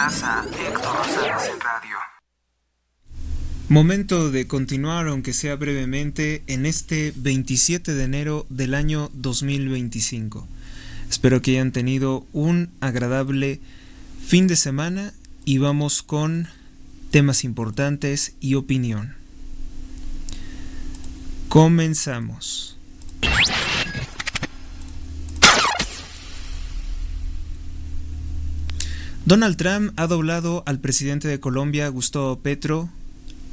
Escuchas a Héctor Rosales en radio. Momento de continuar, aunque sea brevemente, en este 27 de enero del año 2025. Espero que hayan tenido un agradable fin de semana y vamos con temas importantes y opinión. Comenzamos. Donald Trump ha doblado al presidente de Colombia, Gustavo Petro.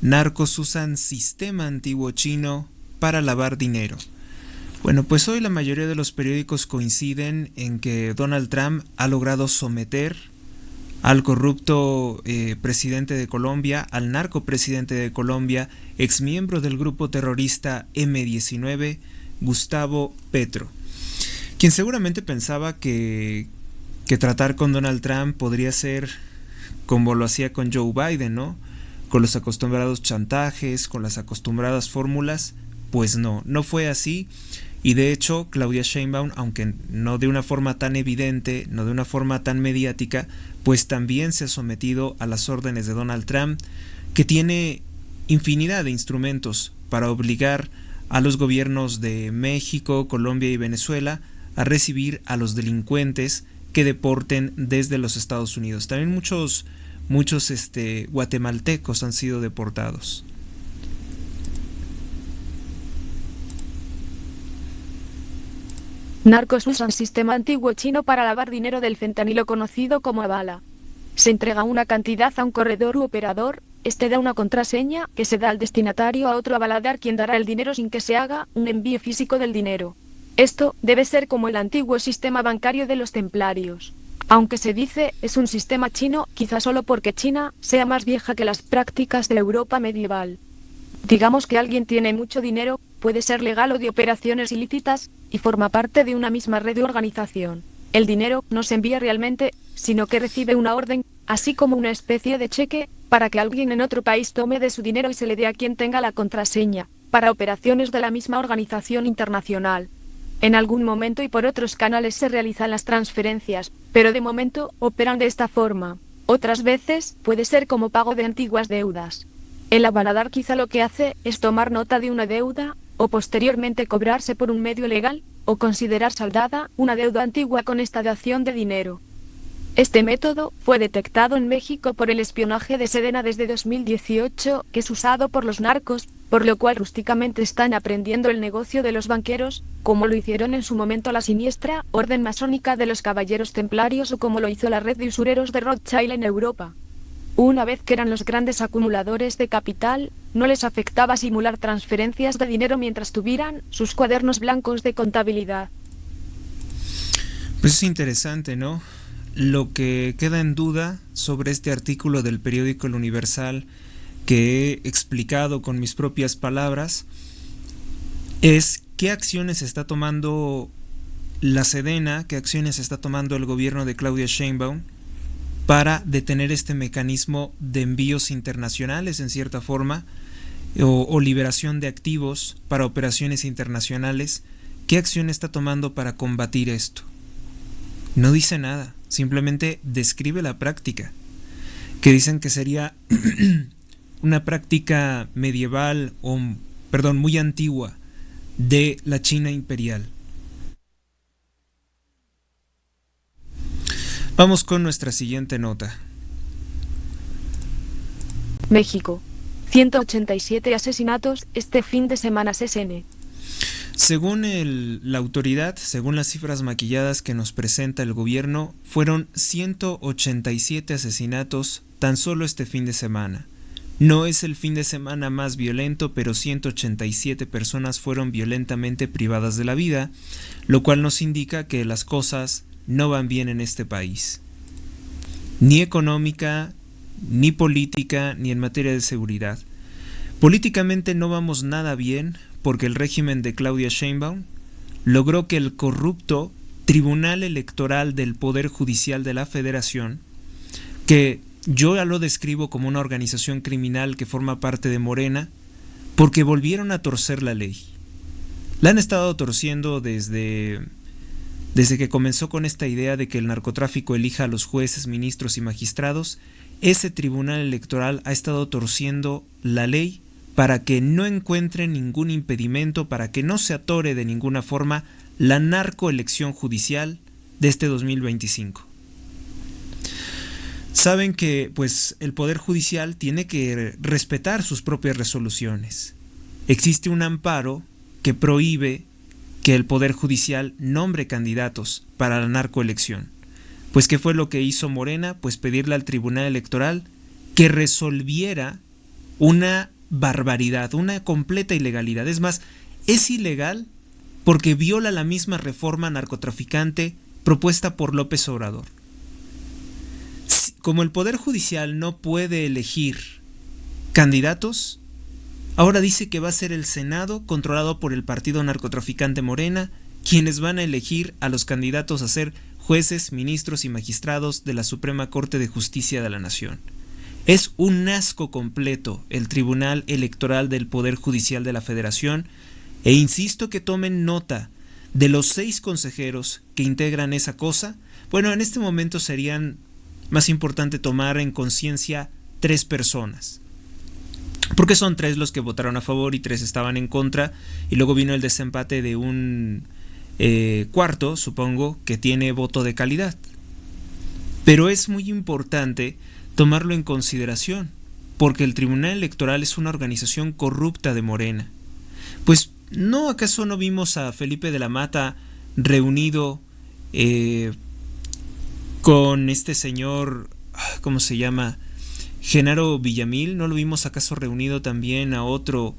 Narcos usan sistema antiguo chino para lavar dinero. Bueno, pues hoy la mayoría de los periódicos coinciden en que Donald Trump ha logrado someter al corrupto presidente de Colombia, al narcopresidente de Colombia, exmiembro del grupo terrorista M-19, Gustavo Petro, quien seguramente pensaba que tratar con Donald Trump podría ser como lo hacía con Joe Biden, ¿no? Con los acostumbrados chantajes, con las acostumbradas fórmulas. Pues no fue así. Y de hecho, Claudia Sheinbaum, aunque no de una forma tan evidente, no de una forma tan mediática, pues también se ha sometido a las órdenes de Donald Trump, que tiene infinidad de instrumentos para obligar a los gobiernos de México, Colombia y Venezuela a recibir a los delincuentes que deporten desde los Estados Unidos. También muchos guatemaltecos han sido deportados. Narcos usan sistema antiguo chino para lavar dinero del fentanilo conocido como avala. Se entrega una cantidad a un corredor u operador, este da una contraseña que se da al destinatario a otro avalador quien dará el dinero sin que se haga un envío físico del dinero. Esto debe ser como el antiguo sistema bancario de los templarios. Aunque se dice es un sistema chino, quizá solo porque China sea más vieja que las prácticas de la Europa medieval. Digamos que alguien tiene mucho dinero, puede ser legal o de operaciones ilícitas, y forma parte de una misma red de organización. El dinero no se envía realmente, sino que recibe una orden, así como una especie de cheque, para que alguien en otro país tome de su dinero y se le dé a quien tenga la contraseña, para operaciones de la misma organización internacional. En algún momento y por otros canales se realizan las transferencias, pero de momento operan de esta forma. Otras veces puede ser como pago de antiguas deudas. El avalador quizá lo que hace es tomar nota de una deuda, o posteriormente cobrarse por un medio legal, o considerar saldada una deuda antigua con esta dación de dinero. Este método fue detectado en México por el espionaje de Sedena desde 2018, que es usado por los narcos, por lo cual rústicamente están aprendiendo el negocio de los banqueros, como lo hicieron en su momento la siniestra Orden Masónica de los Caballeros Templarios o como lo hizo la red de usureros de Rothschild en Europa. Una vez que eran los grandes acumuladores de capital, no les afectaba simular transferencias de dinero mientras tuvieran sus cuadernos blancos de contabilidad. Pues es interesante, ¿no? Lo que queda en duda sobre este artículo del periódico El Universal que he explicado con mis propias palabras es qué acciones está tomando la Sedena, qué acciones está tomando el gobierno de Claudia Sheinbaum para detener este mecanismo de envíos internacionales en cierta forma o liberación de activos para operaciones internacionales. ¿Qué acción está tomando para combatir esto? No dice nada, simplemente describe la práctica, que dicen que sería una práctica medieval muy antigua de la China imperial. Vamos con nuestra siguiente nota. México. 187 asesinatos este fin de semana CSN. Según la autoridad, según las cifras maquilladas que nos presenta el gobierno, fueron 187 asesinatos tan solo este fin de semana. No es el fin de semana más violento, pero 187 personas fueron violentamente privadas de la vida, lo cual nos indica que las cosas no van bien en este país. Ni económica, ni política, ni en materia de seguridad. Políticamente no vamos nada bien porque el régimen de Claudia Sheinbaum logró que el corrupto Tribunal Electoral del Poder Judicial de la Federación, que yo ya lo describo como una organización criminal que forma parte de Morena, porque volvieron a torcer la ley. La han estado torciendo desde Desde que comenzó con esta idea de que el narcotráfico elija a los jueces, ministros y magistrados, ese tribunal electoral ha estado torciendo la ley para que no encuentre ningún impedimento, para que no se atore de ninguna forma la narcoelección judicial de este 2025. Saben que pues el Poder Judicial tiene que respetar sus propias resoluciones. Existe un amparo que prohíbe que el Poder Judicial nombre candidatos para la narcoelección. Pues ¿qué fue lo que hizo Morena? Pues pedirle al Tribunal Electoral que resolviera una barbaridad, una completa ilegalidad. Es más, es ilegal porque viola la misma reforma narcotraficante propuesta por López Obrador. Como el Poder Judicial no puede elegir candidatos, ahora dice que va a ser el Senado, controlado por el partido narcotraficante Morena, quienes van a elegir a los candidatos a ser jueces, ministros y magistrados de la Suprema Corte de Justicia de la Nación. Es un asco completo el Tribunal Electoral del Poder Judicial de la Federación, e insisto que tomen nota de los 6 consejeros que integran esa cosa. Bueno, en este momento serían más importante tomar en conciencia 3 personas, porque son 3 los que votaron a favor y 3 estaban en contra, y luego vino el desempate de un cuarto, supongo, que tiene voto de calidad. Pero es muy importante tomarlo en consideración, porque el Tribunal Electoral es una organización corrupta de Morena. Pues, ¿no acaso no vimos a Felipe de la Mata reunido con este señor, ¿cómo se llama? Genaro Villamil? ¿No lo vimos acaso reunido también a otro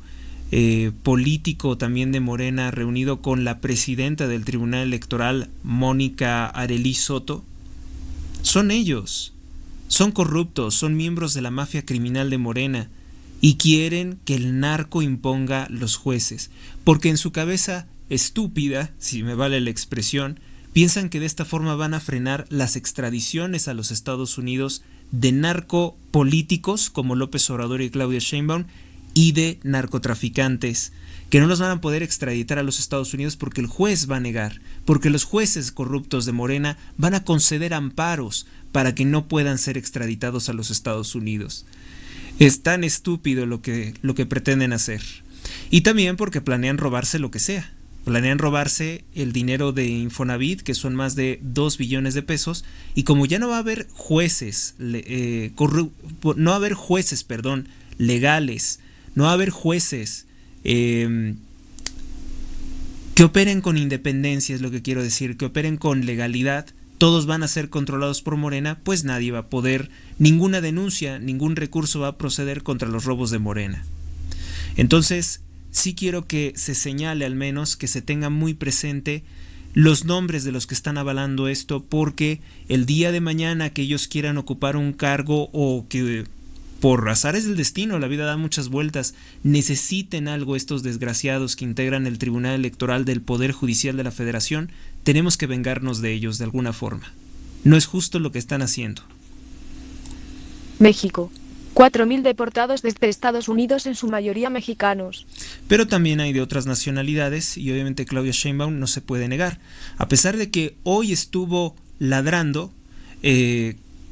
político también de Morena, reunido con la presidenta del Tribunal Electoral, Mónica Arelí Soto? Son ellos, son corruptos, son miembros de la mafia criminal de Morena y quieren que el narco imponga los jueces, porque en su cabeza estúpida, si me vale la expresión, piensan que de esta forma van a frenar las extradiciones a los Estados Unidos de narcopolíticos como López Obrador y Claudia Sheinbaum y de narcotraficantes, que no los van a poder extraditar a los Estados Unidos porque el juez va a negar, porque los jueces corruptos de Morena van a conceder amparos para que no puedan ser extraditados a los Estados Unidos. Es tan estúpido lo que pretenden hacer. Y también porque planean robarse lo que sea. Planean robarse el dinero de Infonavit, que son más de 2 billones de pesos, y como ya no va a haber jueces, legales, no va a haber jueces que operen con independencia, es lo que quiero decir, que operen con legalidad, todos van a ser controlados por Morena, pues nadie va a poder, ninguna denuncia, ningún recurso va a proceder contra los robos de Morena. Entonces, sí quiero que se señale, al menos que se tenga muy presente los nombres de los que están avalando esto, porque el día de mañana que ellos quieran ocupar un cargo o que por azares del destino, la vida da muchas vueltas, necesiten algo estos desgraciados que integran el Tribunal Electoral del Poder Judicial de la Federación, tenemos que vengarnos de ellos de alguna forma. No es justo lo que están haciendo. México. 4.000 deportados desde Estados Unidos, en su mayoría mexicanos. Pero también hay de otras nacionalidades y obviamente Claudia Sheinbaum no se puede negar. A pesar de que hoy estuvo ladrando,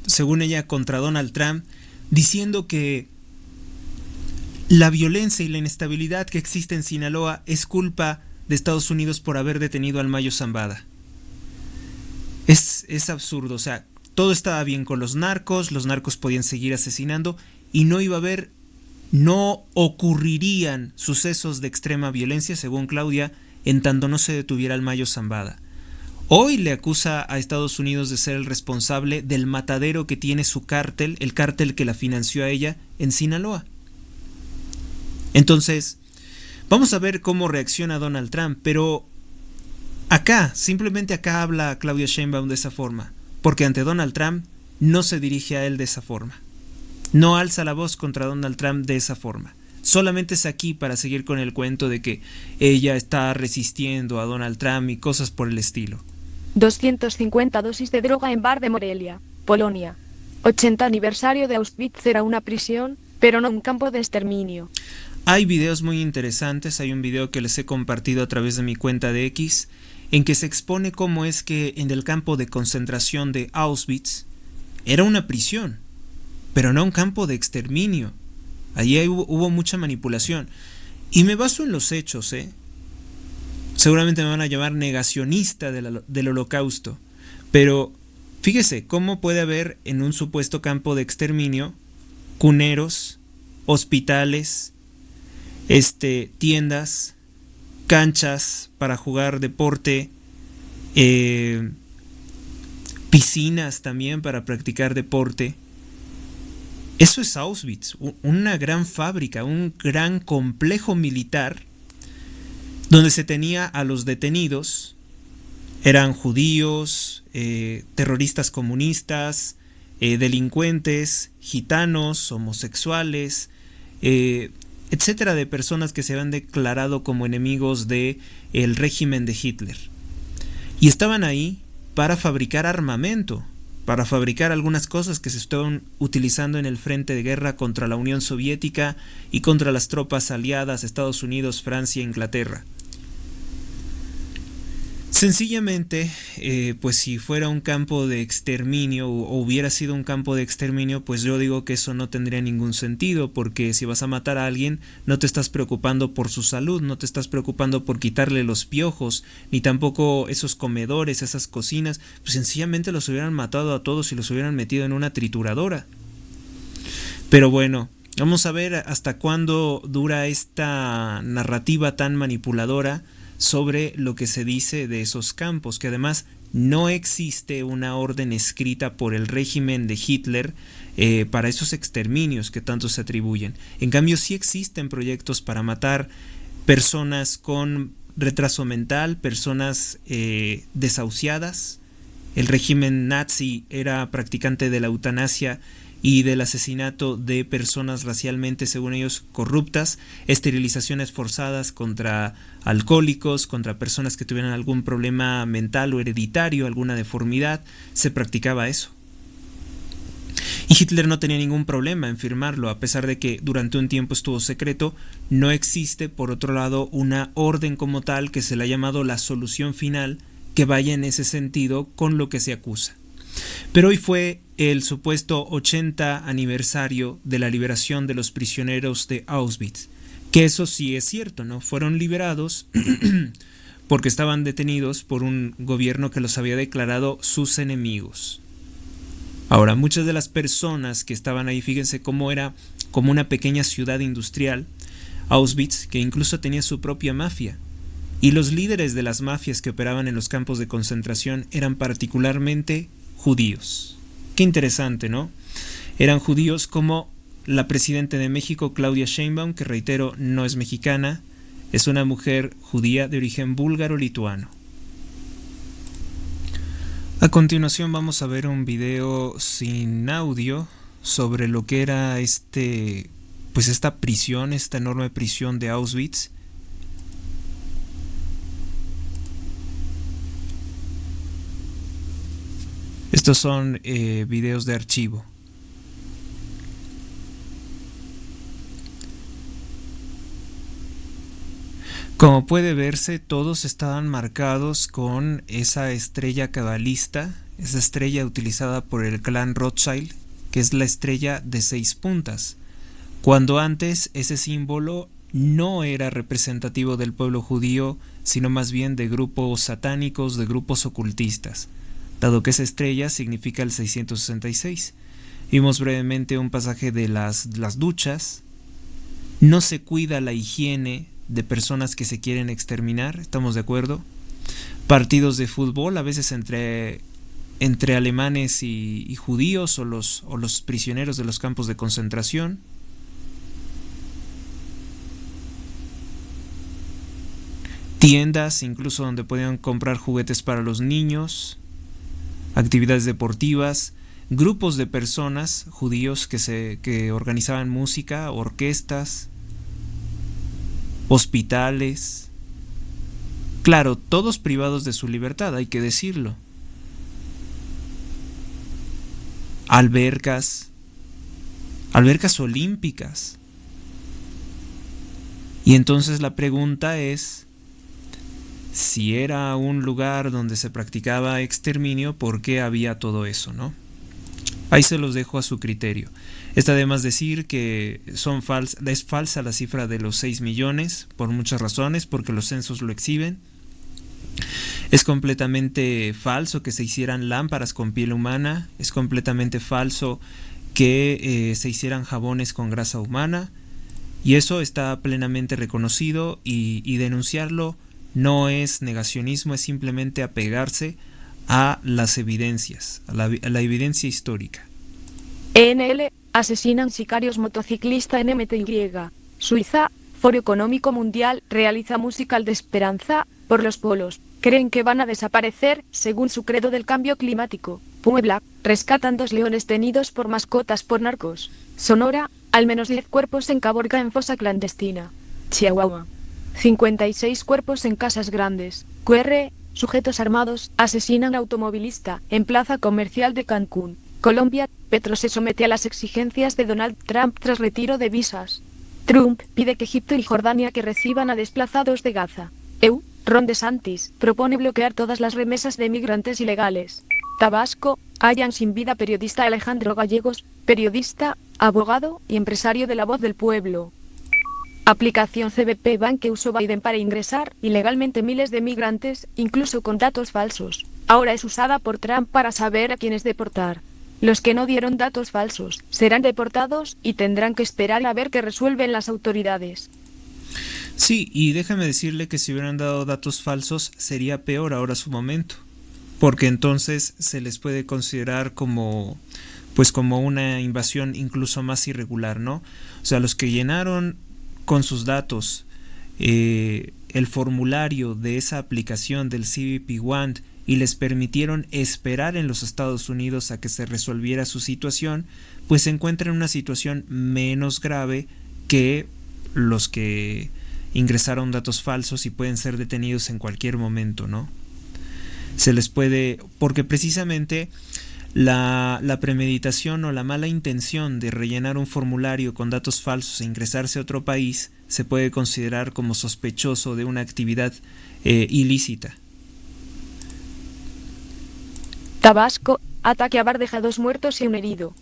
según ella, contra Donald Trump, diciendo que la violencia y la inestabilidad que existe en Sinaloa es culpa de Estados Unidos por haber detenido al Mayo Zambada. Es absurdo, o sea, todo estaba bien con los narcos podían seguir asesinando y no ocurrirían sucesos de extrema violencia, según Claudia, en tanto no se detuviera al Mayo Zambada. Hoy le acusa a Estados Unidos de ser el responsable del matadero que tiene su cártel, el cártel que la financió a ella en Sinaloa. Entonces, vamos a ver cómo reacciona Donald Trump, pero simplemente acá habla Claudia Sheinbaum de esa forma, porque ante Donald Trump no se dirige a él de esa forma. No alza la voz contra Donald Trump de esa forma. Solamente es aquí para seguir con el cuento de que ella está resistiendo a Donald Trump y cosas por el estilo. 250 dosis de droga en bar de Morelia, Polonia. 80 aniversario de Auschwitz era una prisión, pero no un campo de exterminio. Hay videos muy interesantes, hay un video que les he compartido a través de mi cuenta de X, en que se expone cómo es que en el campo de concentración de Auschwitz era una prisión, pero no un campo de exterminio. Allí hubo mucha manipulación. Y me baso en los hechos, Seguramente me van a llamar negacionista del Holocausto, pero fíjese cómo puede haber en un supuesto campo de exterminio cuneros, hospitales, tiendas, canchas para jugar deporte, piscinas también para practicar deporte. Eso es Auschwitz, una gran fábrica, un gran complejo militar donde se tenía a los detenidos. Eran judíos, terroristas comunistas, delincuentes, gitanos, homosexuales, etcétera, de personas que se habían declarado como enemigos del régimen de Hitler. Y estaban ahí para fabricar armamento, para fabricar algunas cosas que se estaban utilizando en el frente de guerra contra la Unión Soviética y contra las tropas aliadas, Estados Unidos, Francia e Inglaterra. Sencillamente, pues si fuera un campo de exterminio o hubiera sido un campo de exterminio, pues yo digo que eso no tendría ningún sentido, porque si vas a matar a alguien no te estás preocupando por su salud, no te estás preocupando por quitarle los piojos, ni tampoco esos comedores, esas cocinas, pues sencillamente los hubieran matado a todos y los hubieran metido en una trituradora. Pero bueno, vamos a ver hasta cuándo dura esta narrativa tan manipuladora sobre lo que se dice de esos campos, que además no existe una orden escrita por el régimen de Hitler para esos exterminios que tanto se atribuyen. En cambio, sí existen proyectos para matar personas con retraso mental, personas desahuciadas. El régimen nazi era practicante de la eutanasia y del asesinato de personas racialmente, según ellos, corruptas, esterilizaciones forzadas contra alcohólicos, contra personas que tuvieran algún problema mental o hereditario, alguna deformidad, se practicaba eso. Y Hitler no tenía ningún problema en firmarlo, a pesar de que durante un tiempo estuvo secreto. No existe, por otro lado, una orden como tal que se le ha llamado la solución final que vaya en ese sentido con lo que se acusa. Pero hoy fue el supuesto 80 aniversario de la liberación de los prisioneros de Auschwitz, que eso sí es cierto, ¿no? Fueron liberados porque estaban detenidos por un gobierno que los había declarado sus enemigos. Ahora, muchas de las personas que estaban ahí, fíjense cómo era como una pequeña ciudad industrial, Auschwitz, que incluso tenía su propia mafia. Y los líderes de las mafias que operaban en los campos de concentración eran particularmente judíos. Qué interesante, ¿no? Eran judíos como la presidenta de México, Claudia Sheinbaum, que reitero, no es mexicana, es una mujer judía de origen búlgaro-lituano. A continuación vamos a ver un video sin audio sobre lo que era esta prisión, esta enorme prisión de Auschwitz. Estos son videos de archivo. Como puede verse, todos estaban marcados con esa estrella cabalista, esa estrella utilizada por el clan Rothschild, que es la estrella de 6 puntas, cuando antes ese símbolo no era representativo del pueblo judío, sino más bien de grupos satánicos, de grupos ocultistas, dado que esa estrella significa el 666. Vimos brevemente un pasaje de las duchas. No se cuida la higiene de personas que se quieren exterminar, ¿estamos de acuerdo? Partidos de fútbol, a veces entre alemanes y judíos o los prisioneros de los campos de concentración. Tiendas, incluso donde podían comprar juguetes para los niños, actividades deportivas, grupos de personas judíos que organizaban música, orquestas, hospitales. Claro, todos privados de su libertad, hay que decirlo. Albercas olímpicas. Y entonces la pregunta es, si era un lugar donde se practicaba exterminio, ¿por qué había todo eso, no? Ahí se los dejo a su criterio. Está de más decir que es falsa la cifra de los 6 millones por muchas razones, porque los censos lo exhiben. Es completamente falso que se hicieran lámparas con piel humana. Es completamente falso que se hicieran jabones con grasa humana. Y eso está plenamente reconocido y denunciarlo no es negacionismo, es simplemente apegarse a las evidencias, a la evidencia histórica. ENL, asesinan sicarios motociclista en MTY. Suiza, Foro Económico Mundial, realiza musical de esperanza, por los polos. Creen que van a desaparecer, según su credo del cambio climático. Puebla, rescatan 2 leones tenidos por mascotas por narcos. Sonora, al menos 10 cuerpos en Caborca en fosa clandestina. Chihuahua, 56 cuerpos en casas grandes. QR, sujetos armados, asesinan automovilista, en plaza comercial de Cancún. Colombia, Petro se somete a las exigencias de Donald Trump tras retiro de visas. Trump pide que Egipto y Jordania que reciban a desplazados de Gaza. Ron DeSantis propone bloquear todas las remesas de migrantes ilegales. Tabasco, hallan sin vida periodista Alejandro Gallegos, periodista, abogado y empresario de La Voz del Pueblo. Aplicación CBP Bank que usó Biden para ingresar ilegalmente miles de migrantes, incluso con datos falsos. Ahora es usada por Trump para saber a quiénes deportar. Los que no dieron datos falsos serán deportados y tendrán que esperar a ver qué resuelven las autoridades. Sí, y déjame decirle que si hubieran dado datos falsos sería peor ahora su momento, porque entonces se les puede considerar como una invasión incluso más irregular, ¿no? O sea, los que llenaron con sus datos el formulario de esa aplicación del CBP One y les permitieron esperar en los Estados Unidos a que se resolviera su situación, pues se encuentran en una situación menos grave que los que ingresaron datos falsos y pueden ser detenidos en cualquier momento, ¿no? Se les puede, porque precisamente la premeditación o la mala intención de rellenar un formulario con datos falsos e ingresarse a otro país se puede considerar como sospechoso de una actividad ilícita. Tabasco, ataque a bar deja 2 muertos y un herido.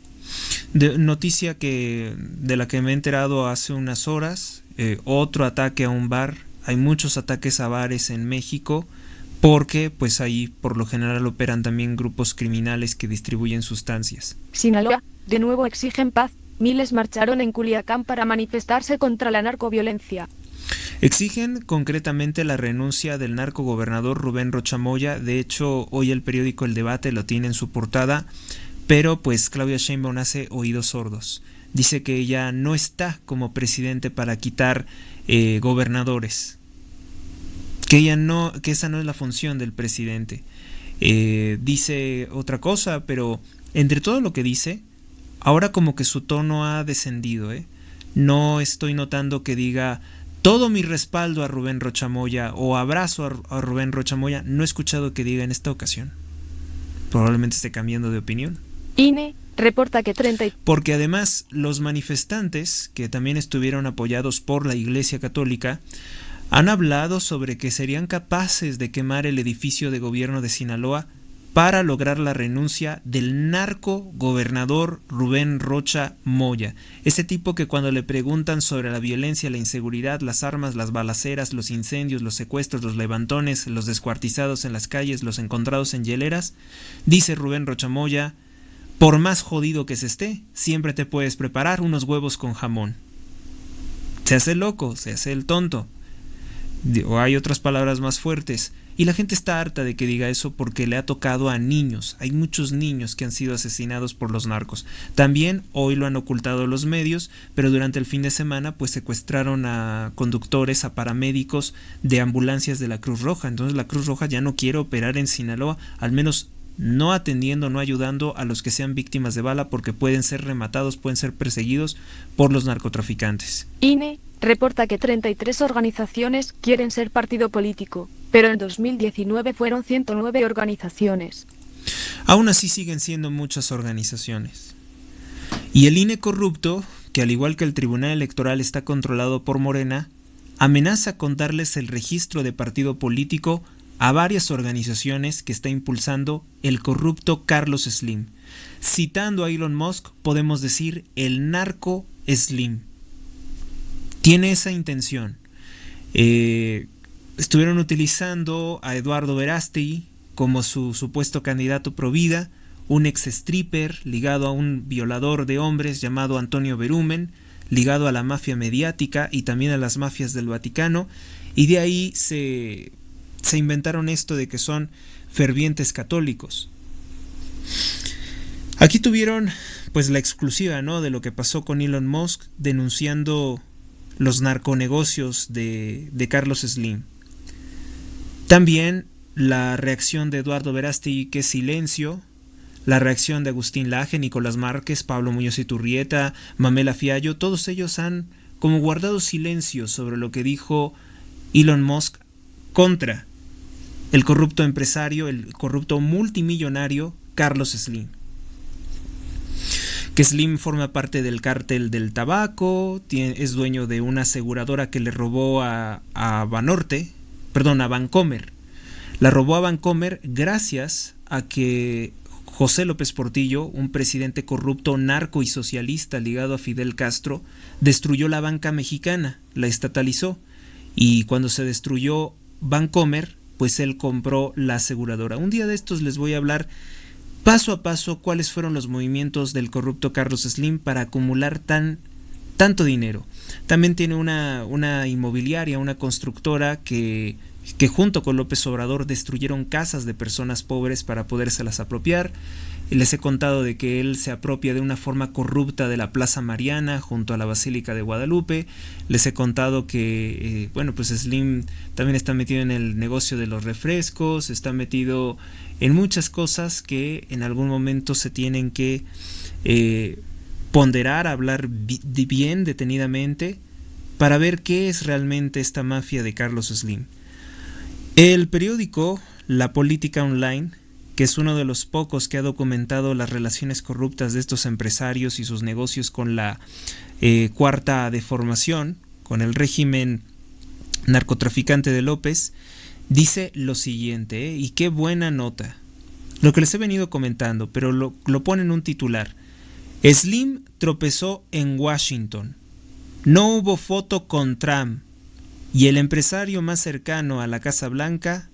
Noticia de la que me he enterado hace unas horas, otro ataque a un bar. Hay muchos ataques a bares en México porque pues ahí por lo general operan también grupos criminales que distribuyen sustancias. Sinaloa, de nuevo exigen paz. Miles marcharon en Culiacán para manifestarse contra la narcoviolencia. Exigen concretamente la renuncia del narcogobernador Rubén Rocha Moya. De hecho, hoy el periódico El Debate lo tiene en su portada, pero pues Claudia Sheinbaum hace oídos sordos. Dice que ella no está como presidente para quitar gobernadores, que esa no es la función del presidente. Dice otra cosa, pero entre todo lo que dice, ahora como que su tono ha descendido, No estoy notando que diga todo mi respaldo a Rubén Rocha Moya o abrazo a Rubén Rocha Moya. No he escuchado que diga en esta ocasión. Probablemente esté cambiando de opinión. INE reporta que Porque además los manifestantes, que también estuvieron apoyados por la Iglesia Católica, han hablado sobre que serían capaces de quemar el edificio de gobierno de Sinaloa para lograr la renuncia del narcogobernador Rubén Rocha Moya. Ese tipo que cuando le preguntan sobre la violencia, la inseguridad, las armas, las balaceras, los incendios, los secuestros, los levantones, los descuartizados en las calles, los encontrados en hieleras, dice Rubén Rocha Moya: por más jodido que se esté, siempre te puedes preparar unos huevos con jamón. Se hace loco, se hace el tonto. O hay otras palabras más fuertes. Y la gente está harta de que diga eso porque le ha tocado a niños. Hay muchos niños que han sido asesinados por los narcos. También hoy lo han ocultado los medios, pero durante el fin de semana pues secuestraron a conductores, a paramédicos de ambulancias de la Cruz Roja. Entonces la Cruz Roja ya no quiere operar en Sinaloa, al menos no atendiendo, no ayudando a los que sean víctimas de bala, porque pueden ser rematados, pueden ser perseguidos por los narcotraficantes. INE reporta que 33 organizaciones quieren ser partido político, pero en 2019 fueron 109 organizaciones. Aún así siguen siendo muchas organizaciones. Y el INE corrupto, que al igual que el Tribunal Electoral está controlado por Morena, amenaza con darles el registro de partido político a varias organizaciones que está impulsando el corrupto Carlos Slim. Citando a Elon Musk, podemos decir el narco Slim. Tiene esa intención. Estuvieron utilizando a Eduardo Verástegui como su supuesto candidato pro vida, un ex stripper ligado a un violador de hombres llamado Antonio Berumen, ligado a la mafia mediática y también a las mafias del Vaticano, y de ahí se inventaron esto de que son fervientes católicos. Aquí tuvieron pues la exclusiva, ¿no?, de lo que pasó con Elon Musk denunciando los narconegocios de Carlos Slim. También la reacción de Eduardo Verástegui, que es silencio, la reacción de Agustín Laje, Nicolás Márquez, Pablo Muñoz Iturrieta, Mamela Fiallo, todos ellos han como guardado silencio sobre lo que dijo Elon Musk contra el corrupto empresario, el corrupto multimillonario Carlos Slim. Que Slim forma parte del cártel del tabaco, es dueño de una aseguradora que le robó a Bancomer. La robó a Bancomer gracias a que José López Portillo, un presidente corrupto, narco y socialista ligado a Fidel Castro, destruyó la banca mexicana, la estatalizó, y cuando se destruyó Bancomer, pues él compró la aseguradora. Un día de estos les voy a hablar paso a paso cuáles fueron los movimientos del corrupto Carlos Slim para acumular tanto dinero. También tiene una inmobiliaria, una constructora que junto con López Obrador destruyeron casas de personas pobres para podérselas apropiar. Les he contado de que él se apropia de una forma corrupta de la Plaza Mariana junto a la Basílica de Guadalupe. Les he contado que pues Slim también está metido en el negocio de los refrescos, está metido en muchas cosas que en algún momento se tienen que ponderar, hablar bien detenidamente para ver qué es realmente esta mafia de Carlos Slim. El periódico La Política Online, que es uno de los pocos que ha documentado las relaciones corruptas de estos empresarios y sus negocios con la Cuarta Deformación, con el régimen narcotraficante de López, dice lo siguiente, y qué buena nota, lo que les he venido comentando, pero lo pone en un titular. Slim tropezó en Washington, no hubo foto con Trump, y el empresario más cercano a la Casa Blanca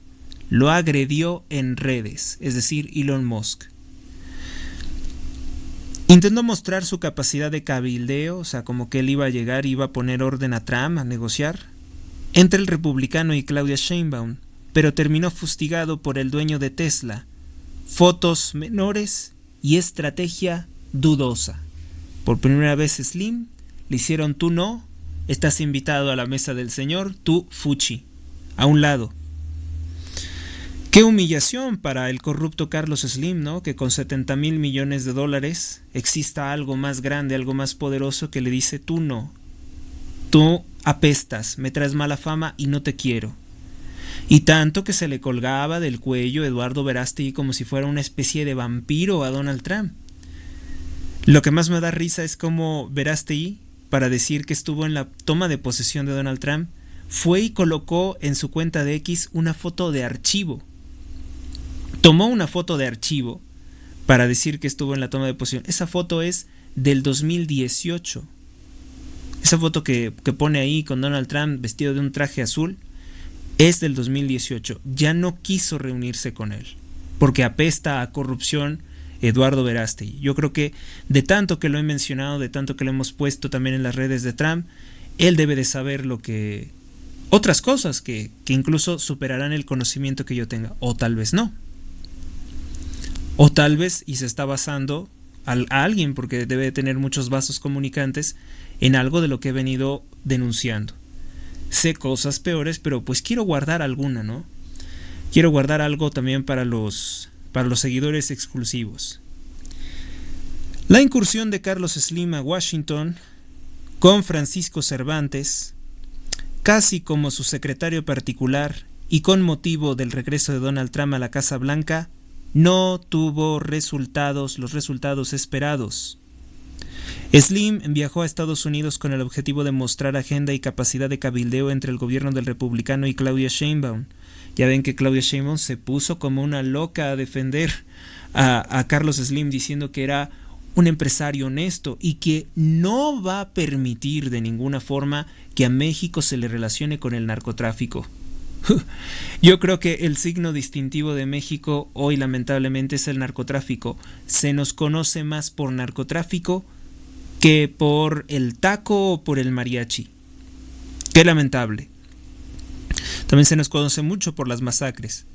lo agredió en redes, es decir, Elon Musk. Intentó mostrar su capacidad de cabildeo, o sea, como que él iba a llegar, iba a poner orden a Trump, a negociar, entre el republicano y Claudia Sheinbaum, pero terminó fustigado por el dueño de Tesla. Fotos menores y estrategia dudosa. Por primera vez Slim le hicieron tú no, estás invitado a la mesa del señor, tú fuchi, a un lado. Qué humillación para el corrupto Carlos Slim, ¿no? Que con 70 mil millones de dólares exista algo más grande, algo más poderoso que le dice tú no, tú apestas, me traes mala fama y no te quiero. Y tanto que se le colgaba del cuello Eduardo Verástegui como si fuera una especie de vampiro a Donald Trump. Lo que más me da risa es cómo Verástegui, para decir que estuvo en la toma de posesión de Donald Trump, fue y colocó en su cuenta de X una foto de archivo. Tomó una foto de archivo para decir que estuvo en la toma de posesión. Esa foto es del 2018. Esa foto que pone ahí con Donald Trump vestido de un traje azul es del 2018. Ya no quiso reunirse con él porque apesta a corrupción Eduardo Verástegui. Yo creo que de tanto que lo he mencionado, de tanto que lo hemos puesto también en las redes de Trump, él debe de saber otras cosas que incluso superarán el conocimiento que yo tenga, o tal vez no. O tal vez, y se está basando a alguien, porque debe de tener muchos vasos comunicantes, en algo de lo que he venido denunciando. Sé cosas peores, pero pues quiero guardar alguna, ¿no? Quiero guardar algo también para los seguidores exclusivos. La incursión de Carlos Slim a Washington con Francisco Cervantes, casi como su secretario particular y con motivo del regreso de Donald Trump a la Casa Blanca, no tuvo los resultados esperados. Slim viajó a Estados Unidos con el objetivo de mostrar agenda y capacidad de cabildeo entre el gobierno del republicano y Claudia Sheinbaum. Ya ven que Claudia Sheinbaum se puso como una loca a defender a Carlos Slim, diciendo que era un empresario honesto y que no va a permitir de ninguna forma que a México se le relacione con el narcotráfico. Yo creo que el signo distintivo de México hoy lamentablemente es el narcotráfico. Se nos conoce más por narcotráfico que por el taco o por el mariachi. Qué lamentable. También se nos conoce mucho por las masacres.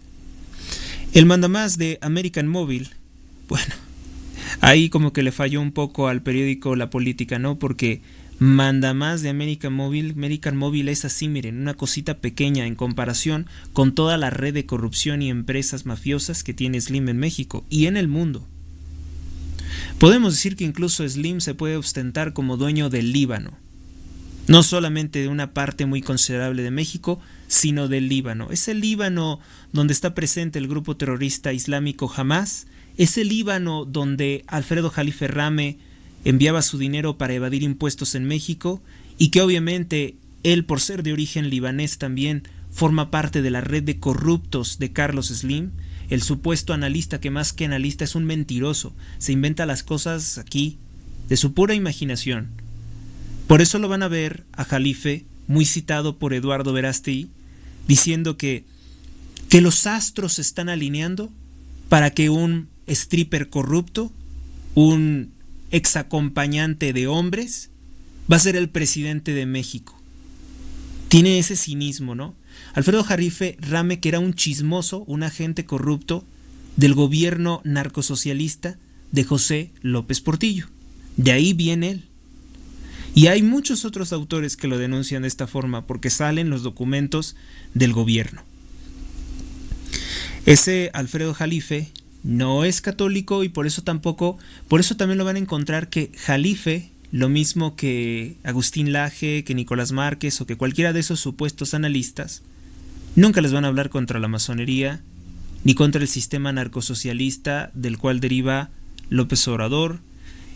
El mandamás de American Mobile, bueno, ahí como que le falló un poco al periódico La Política, ¿no? Porque mandamás de American Mobile es así, miren, una cosita pequeña en comparación con toda la red de corrupción y empresas mafiosas que tiene Slim en México y en el mundo. Podemos decir que incluso Slim se puede ostentar como dueño del Líbano. No solamente de una parte muy considerable de México, sino del Líbano. Es el Líbano donde está presente el grupo terrorista islámico Hamas. Es el Líbano donde Alfredo Jalife Rame enviaba su dinero para evadir impuestos en México y que obviamente él, por ser de origen libanés también, forma parte de la red de corruptos de Carlos Slim, el supuesto analista que más que analista es un mentiroso, se inventa las cosas aquí de su pura imaginación. Por eso lo van a ver a Jalife, muy citado por Eduardo Verástegui, diciendo que los astros se están alineando para que un stripper corrupto, un exacompañante de hombres, va a ser el presidente de México. Tiene ese cinismo, ¿no? Alfredo Jalife Rame, que era un chismoso, un agente corrupto del gobierno narcosocialista de José López Portillo. De ahí viene él. Y hay muchos otros autores que lo denuncian de esta forma porque salen los documentos del gobierno. Ese Alfredo Jalife no es católico y por eso también lo van a encontrar que Jalife, lo mismo que Agustín Laje, que Nicolás Márquez o que cualquiera de esos supuestos analistas, nunca les van a hablar contra la masonería ni contra el sistema narcosocialista del cual deriva López Obrador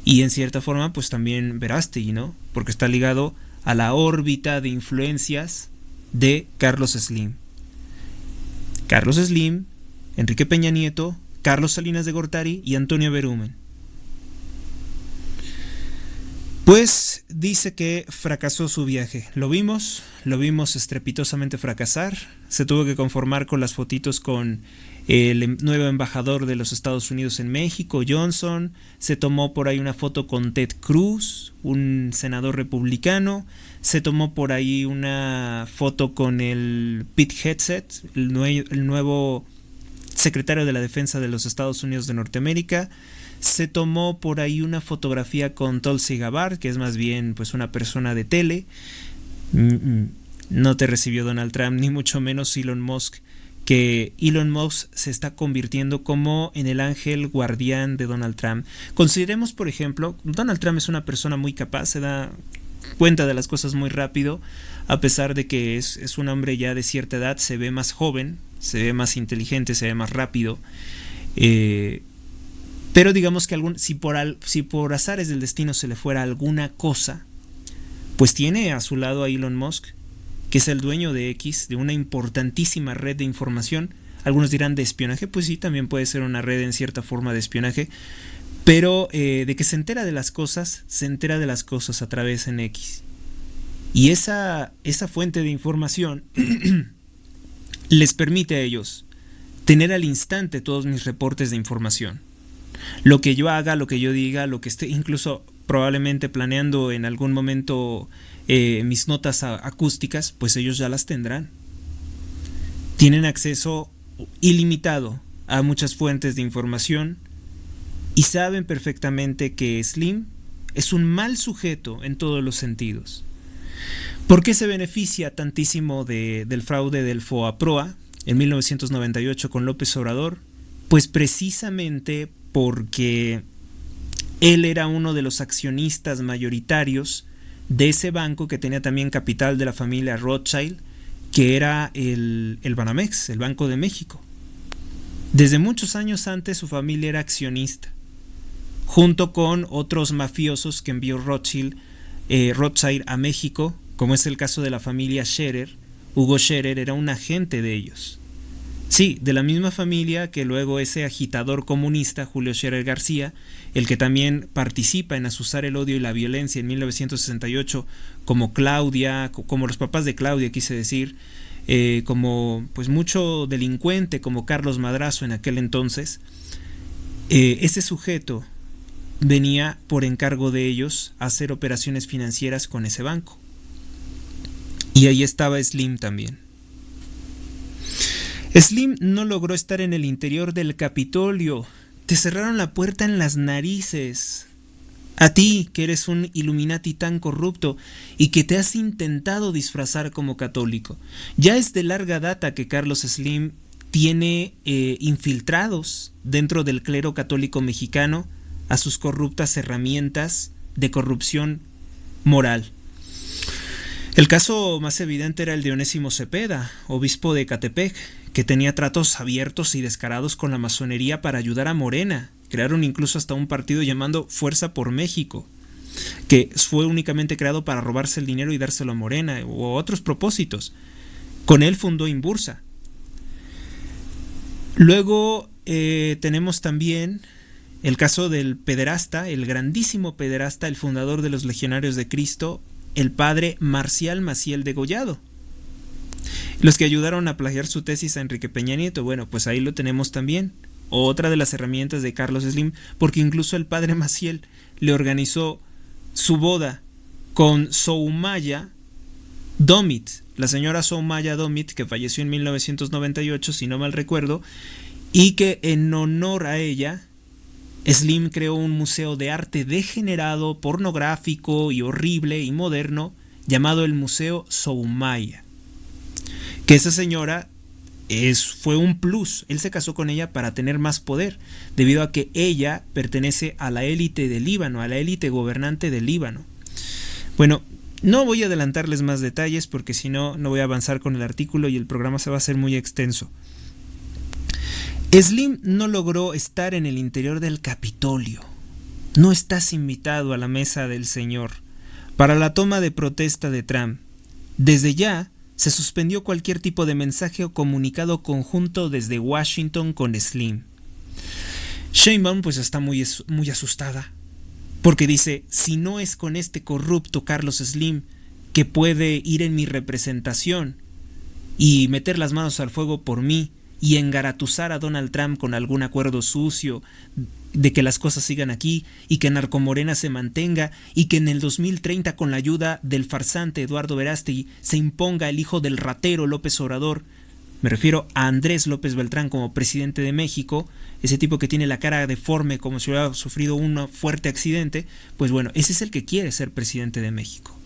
y en cierta forma pues también Verástegui, ¿no? Porque está ligado a la órbita de influencias de Carlos Slim. Carlos Slim, Enrique Peña Nieto, Carlos Salinas de Gortari y Antonio Berumen. Pues dice que fracasó su viaje. Lo vimos estrepitosamente fracasar. Se tuvo que conformar con las fotitos con el nuevo embajador de los Estados Unidos en México, Johnson. Se tomó por ahí una foto con Ted Cruz, un senador republicano. Se tomó por ahí una foto con el Pete Hegseth, el nuevo secretario de la Defensa de los Estados Unidos de Norteamérica. Se tomó por ahí una fotografía con Tulsi Gabbard, que es más bien pues una persona de tele. No te recibió Donald Trump, ni mucho menos Elon Musk, que Elon Musk se está convirtiendo como en el ángel guardián de Donald Trump. Consideremos, por ejemplo, Donald Trump es una persona muy capaz, se da cuenta de las cosas muy rápido, a pesar de que es un hombre ya de cierta edad, se ve más joven, se ve más inteligente, se ve más rápido. Pero digamos que si por azares del destino se le fuera alguna cosa, pues tiene a su lado a Elon Musk, que es el dueño de X, de una importantísima red de información. Algunos dirán de espionaje, pues sí, también puede ser una red en cierta forma de espionaje, pero de que se entera de las cosas a través en X. Y esa fuente de información les permite a ellos tener al instante todos mis reportes de información. Lo que yo haga, lo que yo diga, lo que esté incluso probablemente planeando en algún momento mis notas acústicas, pues ellos ya las tendrán. Tienen acceso ilimitado a muchas fuentes de información y saben perfectamente que Slim es un mal sujeto en todos los sentidos. ¿Por qué se beneficia tantísimo del fraude del FOAPROA en 1998 con López Obrador? Pues precisamente porque él era uno de los accionistas mayoritarios de ese banco que tenía también capital de la familia Rothschild, que era el Banamex, el Banco de México. Desde muchos años antes su familia era accionista. junto con otros mafiosos que envió Rothschild a México, como es el caso de la familia Scherer. Hugo Scherer era un agente de ellos. Sí, de la misma familia que luego ese agitador comunista, Julio Scherer García, el que también participa en azuzar el odio y la violencia en 1968, como Claudia, como los papás de Claudia, quise decir, como pues mucho delincuente, como Carlos Madrazo en aquel entonces. Ese sujeto venía por encargo de ellos a hacer operaciones financieras con ese banco. Y ahí estaba Slim también. Slim no logró estar en el interior del Capitolio. Te cerraron la puerta en las narices. A ti, que eres un Illuminati tan corrupto y que te has intentado disfrazar como católico. Ya es de larga data que Carlos Slim tiene infiltrados dentro del clero católico mexicano a sus corruptas herramientas de corrupción moral. El caso más evidente era el de Onésimo Cepeda, obispo de Ecatepec, que tenía tratos abiertos y descarados con la masonería para ayudar a Morena. Crearon incluso hasta un partido llamado Fuerza por México, que fue únicamente creado para robarse el dinero y dárselo a Morena o a otros propósitos. Con él fundó Inbursa. Luego tenemos también el caso del pederasta, el grandísimo pederasta, el fundador de los Legionarios de Cristo, el padre Marcial Maciel Degollado. Los que ayudaron a plagiar su tesis a Enrique Peña Nieto, bueno, pues ahí lo tenemos también. Otra de las herramientas de Carlos Slim, porque incluso el padre Maciel le organizó su boda con Soumaya Domit, la señora Soumaya Domit, que falleció en 1998, si no mal recuerdo, y que en honor a ella, Slim creó un museo de arte degenerado, pornográfico y horrible y moderno, llamado el Museo Soumaya. Que esa señora fue un plus. Él se casó con ella para tener más poder, debido a que ella pertenece a la élite del Líbano, a la élite gobernante del Líbano. Bueno, no voy a adelantarles más detalles porque si no, no voy a avanzar con el artículo y el programa se va a hacer muy extenso. Slim no logró estar en el interior del Capitolio. No estás invitado a la mesa del Señor para la toma de protesta de Trump. Desde ya se suspendió cualquier tipo de mensaje o comunicado conjunto desde Washington con Slim. Sheinbaum pues está muy asustada, porque dice, si no es con este corrupto Carlos Slim que puede ir en mi representación y meter las manos al fuego por mí y engaratuzar a Donald Trump con algún acuerdo sucio de que las cosas sigan aquí y que Narcomorena se mantenga y que en el 2030 con la ayuda del farsante Eduardo Verástegui se imponga el hijo del ratero López Obrador, me refiero a Andrés López Beltrán como presidente de México, ese tipo que tiene la cara deforme como si hubiera sufrido un fuerte accidente, pues bueno, ese es el que quiere ser presidente de México.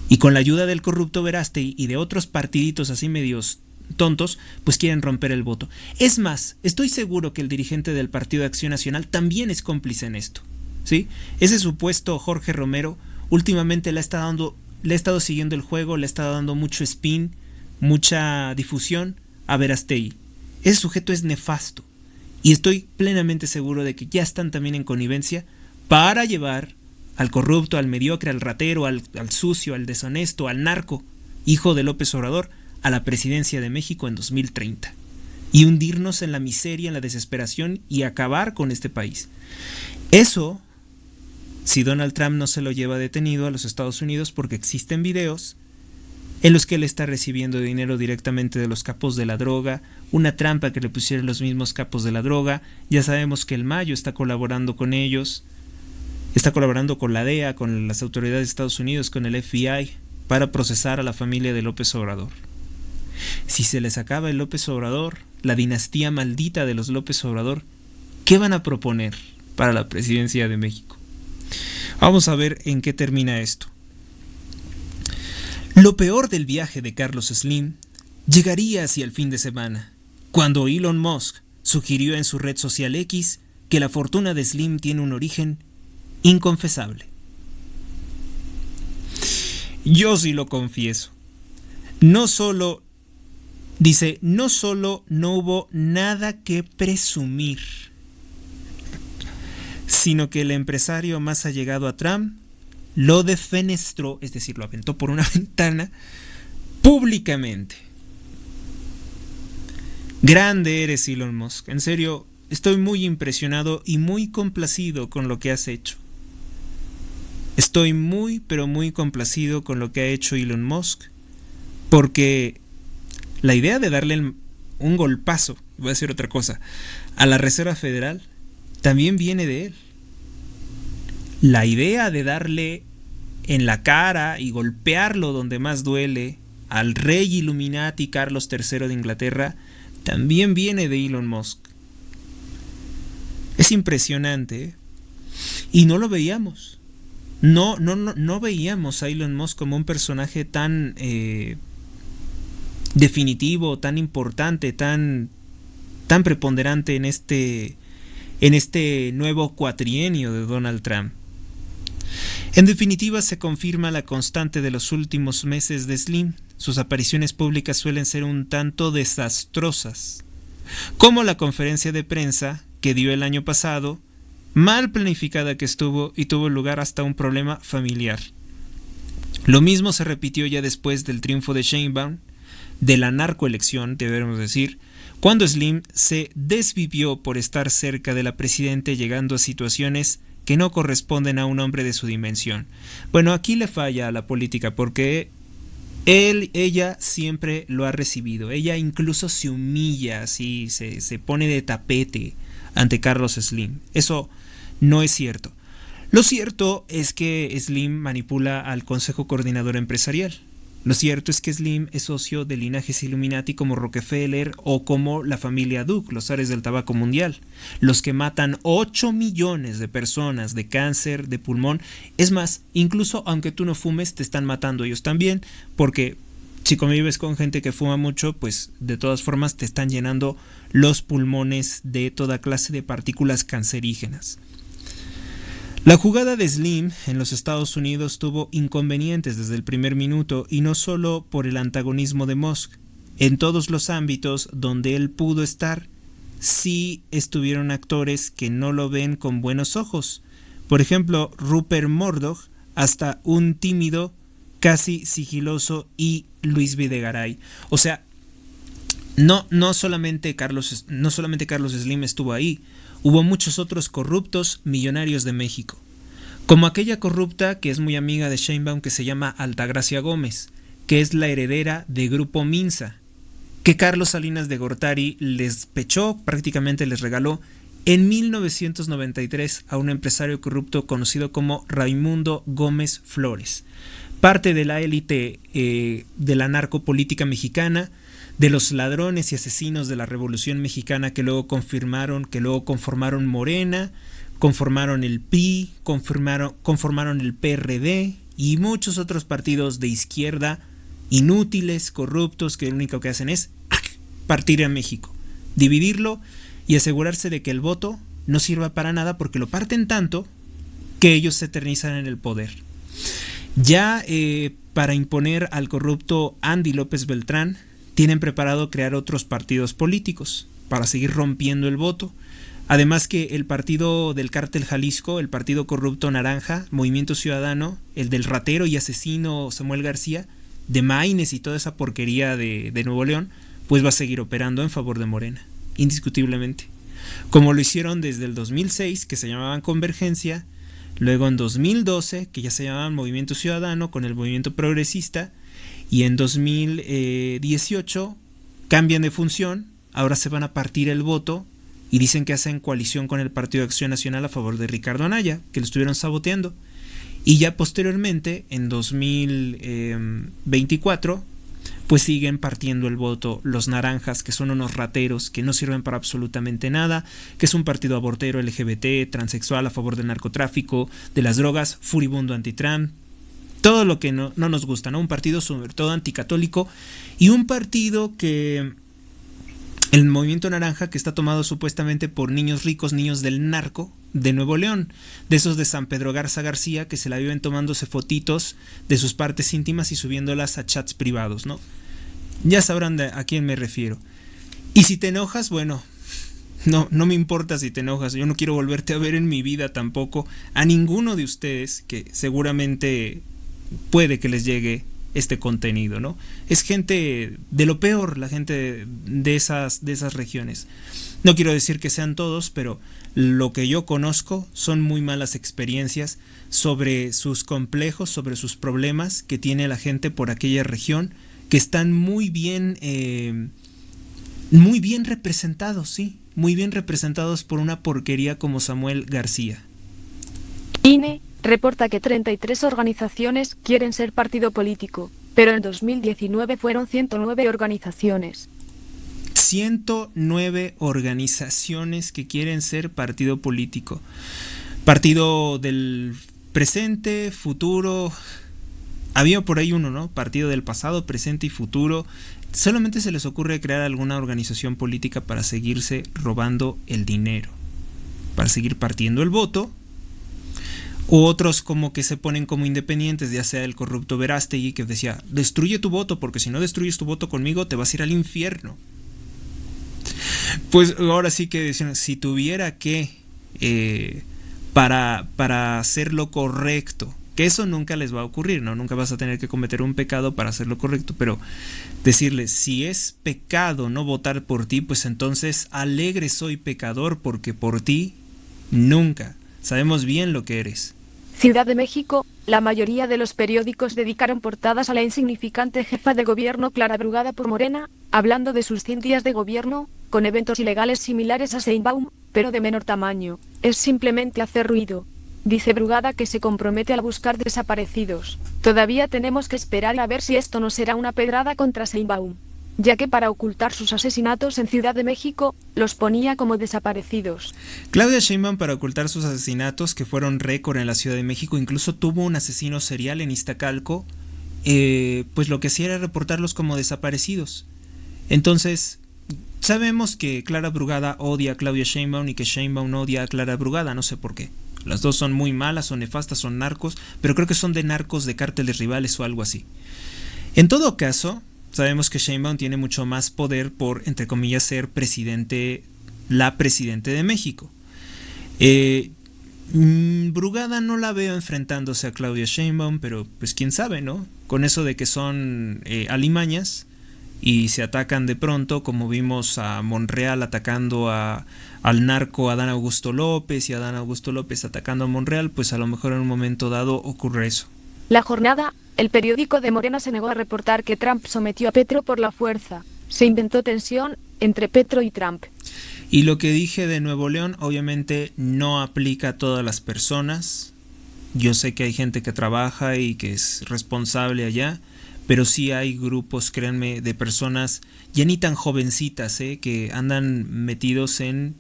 Y con la ayuda del corrupto Verástegui y de otros partiditos así medios tontos, pues quieren romper el voto. Es más, estoy seguro que el dirigente del Partido de Acción Nacional también es cómplice en esto, ¿sí? Ese supuesto Jorge Romero últimamente le ha estado siguiendo el juego, le ha estado dando mucho spin, mucha difusión a Verástegui. Ese sujeto es nefasto y estoy plenamente seguro de que ya están también en connivencia para llevar al corrupto, al mediocre, al ratero, al sucio, al deshonesto, al narco, hijo de López Obrador, a la presidencia de México en 2030 y hundirnos en la miseria, en la desesperación y acabar con este país. Eso, si Donald Trump no se lo lleva detenido a los Estados Unidos, porque existen videos en los que él está recibiendo dinero directamente de los capos de la droga, una trampa que le pusieron los mismos capos de la droga. Ya sabemos que el Mayo está colaborando con ellos, está colaborando con la DEA, con las autoridades de Estados Unidos, con el FBI, para procesar a la familia de López Obrador. Si se les acaba el López Obrador, la dinastía maldita de los López Obrador, ¿qué van a proponer para la presidencia de México? Vamos a ver en qué termina esto. Lo peor del viaje de Carlos Slim llegaría hacia el fin de semana, cuando Elon Musk sugirió en su red social X que la fortuna de Slim tiene un origen inconfesable. Yo sí lo confieso. No solo no hubo nada que presumir, sino que el empresario más allegado a Trump lo defenestró, es decir, lo aventó por una ventana públicamente. Grande eres, Elon Musk. En serio, estoy muy impresionado y muy complacido con lo que has hecho. Estoy muy, pero muy complacido con lo que ha hecho Elon Musk, porque la idea de darle un golpazo, voy a decir otra cosa, a la Reserva Federal también viene de él. La idea de darle en la cara y golpearlo donde más duele al rey Illuminati Carlos III de Inglaterra también viene de Elon Musk. Es impresionante, ¿eh? Y no lo veíamos. No veíamos a Elon Musk como un personaje tan definitivo, tan importante, tan preponderante en este nuevo cuatrienio de Donald Trump. En definitiva, se confirma la constante de los últimos meses de Slim. Sus apariciones públicas suelen ser un tanto desastrosas, como la conferencia de prensa que dio el año pasado, mal planificada que estuvo y tuvo lugar hasta un problema familiar. Lo mismo se repitió ya después del triunfo de Sheinbaum, de la narcoelección, debemos decir, cuando Slim se desvivió por estar cerca de la presidenta, llegando a situaciones que no corresponden a un hombre de su dimensión. Bueno, aquí le falla a la política porque ella siempre lo ha recibido. Ella incluso se humilla, así, se pone de tapete ante Carlos Slim. Eso no es cierto. Lo cierto es que Slim manipula al Consejo Coordinador Empresarial. Lo cierto es que Slim es socio de linajes Illuminati como Rockefeller o como la familia Duke, los zares del tabaco mundial, los que matan 8 millones de personas de cáncer de pulmón. Es más, incluso aunque tú no fumes, te están matando ellos también, porque si convives con gente que fuma mucho, pues de todas formas te están llenando los pulmones de toda clase de partículas cancerígenas. La jugada de Slim en los Estados Unidos tuvo inconvenientes desde el primer minuto, y no solo por el antagonismo de Musk. En todos los ámbitos donde él pudo estar, sí estuvieron actores que no lo ven con buenos ojos. Por ejemplo, Rupert Murdoch, hasta un tímido, casi sigiloso, y Luis Videgaray. O sea, no solamente Carlos Slim estuvo ahí. Hubo muchos otros corruptos millonarios de México, como aquella corrupta que es muy amiga de Sheinbaum, que se llama Altagracia Gómez, que es la heredera de Grupo Minsa, que Carlos Salinas de Gortari les pechó, prácticamente les regaló en 1993 a un empresario corrupto conocido como Raimundo Gómez Flores, parte de la élite de la narcopolítica mexicana, de los ladrones y asesinos de la Revolución Mexicana que luego conformaron Morena, conformaron el PRI, conformaron el PRD y muchos otros partidos de izquierda inútiles, corruptos, que lo único que hacen es partir a México, dividirlo y asegurarse de que el voto no sirva para nada, porque lo parten tanto que ellos se eternizan en el poder. Ya para imponer al corrupto Andy López Beltrán, tienen preparado crear otros partidos políticos para seguir rompiendo el voto. Además que el partido del Cártel Jalisco, el partido corrupto Naranja, Movimiento Ciudadano, el del ratero y asesino Samuel García, de Maines y toda esa porquería de Nuevo León, pues va a seguir operando en favor de Morena, indiscutiblemente. Como lo hicieron desde el 2006, que se llamaban Convergencia, luego en 2012, que ya se llamaban Movimiento Ciudadano con el Movimiento Progresista, y en 2018 cambian de función, ahora se van a partir el voto y dicen que hacen coalición con el Partido de Acción Nacional a favor de Ricardo Anaya, que lo estuvieron saboteando. Y ya posteriormente, en 2024, pues siguen partiendo el voto los naranjas, que son unos rateros que no sirven para absolutamente nada, que es un partido abortero, LGBT, transexual, a favor del narcotráfico, de las drogas, furibundo anti-Trump. Todo lo que no nos gusta, ¿no? Un partido sobre todo anticatólico, y un partido que el Movimiento Naranja, que está tomado supuestamente por niños ricos, niños del narco de Nuevo León, de esos de San Pedro Garza García, que se la viven tomándose fotitos de sus partes íntimas y subiéndolas a chats privados, ¿no? Ya sabrán a quién me refiero. Y si te enojas, bueno, No me importa si te enojas, yo no quiero volverte a ver en mi vida tampoco, a ninguno de ustedes que seguramente puede que les llegue este contenido, ¿no? Es gente de lo peor, la gente de esas regiones. No quiero decir que sean todos, pero lo que yo conozco son muy malas experiencias sobre sus complejos, sobre sus problemas que tiene la gente por aquella región, que están muy bien representados, sí, muy bien representados por una porquería como Samuel García. INE reporta que 33 organizaciones quieren ser partido político, pero en 2019 fueron 109 organizaciones. 109 organizaciones que quieren ser partido político. Partido del presente, futuro. Había por ahí uno, ¿no? Partido del pasado, presente y futuro. Solamente se les ocurre crear alguna organización política para seguirse robando el dinero, para seguir partiendo el voto. O otros como que se ponen como independientes, ya sea el corrupto Verástegui que decía, destruye tu voto, porque si no destruyes tu voto conmigo te vas a ir al infierno. Pues ahora sí que decían, si tuviera que para hacer lo correcto, que eso nunca les va a ocurrir, ¿no? Nunca vas a tener que cometer un pecado para hacer lo correcto, pero decirles, si es pecado no votar por ti, pues entonces alegre soy pecador, porque por ti nunca. Sabemos bien lo que eres. Ciudad de México, la mayoría de los periódicos dedicaron portadas a la insignificante jefa de gobierno Clara Brugada por Morena, hablando de sus 100 días de gobierno, con eventos ilegales similares a Sheinbaum, pero de menor tamaño. Es simplemente hacer ruido. Dice Brugada que se compromete a buscar desaparecidos. Todavía tenemos que esperar a ver si esto no será una pedrada contra Sheinbaum, ya que para ocultar sus asesinatos en Ciudad de México, los ponía como desaparecidos. Claudia Sheinbaum, para ocultar sus asesinatos, que fueron récord en la Ciudad de México, incluso tuvo un asesino serial en Iztacalco, pues lo que hacía era reportarlos como desaparecidos. Entonces, sabemos que Clara Brugada odia a Claudia Sheinbaum y que Sheinbaum odia a Clara Brugada, no sé por qué. Las dos son muy malas, son nefastas, son narcos, pero creo que son de narcos de cárteles rivales o algo así. En todo caso, sabemos que Sheinbaum tiene mucho más poder por, entre comillas, ser la presidente de México. Brugada no la veo enfrentándose a Claudia Sheinbaum, pero pues quién sabe, ¿no? Con eso de que son alimañas y se atacan de pronto, como vimos a Monreal atacando al narco Adán Augusto López y Adán Augusto López atacando a Monreal, pues a lo mejor en un momento dado ocurre eso. La Jornada, el periódico de Morena, se negó a reportar que Trump sometió a Petro por la fuerza. Se inventó tensión entre Petro y Trump. Y lo que dije de Nuevo León obviamente no aplica a todas las personas. Yo sé que hay gente que trabaja y que es responsable allá, pero sí hay grupos, créanme, de personas ya ni tan jovencitas, que andan metidos en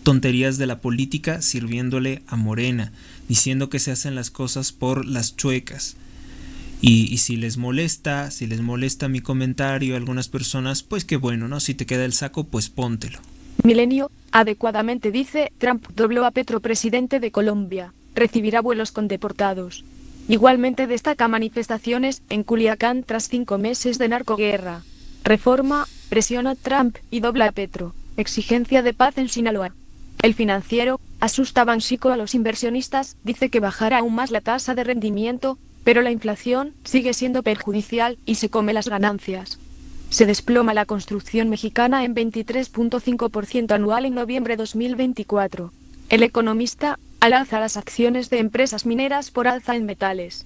tonterías de la política, sirviéndole a Morena, diciendo que se hacen las cosas por las chuecas. Y si les molesta mi comentario a algunas personas, pues qué bueno, ¿no? Si te queda el saco, pues póntelo. Milenio, adecuadamente dice, Trump dobló a Petro presidente de Colombia, recibirá vuelos con deportados. Igualmente destaca manifestaciones en Culiacán tras 5 meses de narcoguerra. Reforma, presiona a Trump y dobla a Petro. Exigencia de paz en Sinaloa. El Financiero, asusta Banxico a los inversionistas, dice que bajará aún más la tasa de rendimiento, pero la inflación sigue siendo perjudicial y se come las ganancias. Se desploma la construcción mexicana en 23.5% anual en noviembre 2024. El Economista, al alza las acciones de empresas mineras por alza en metales.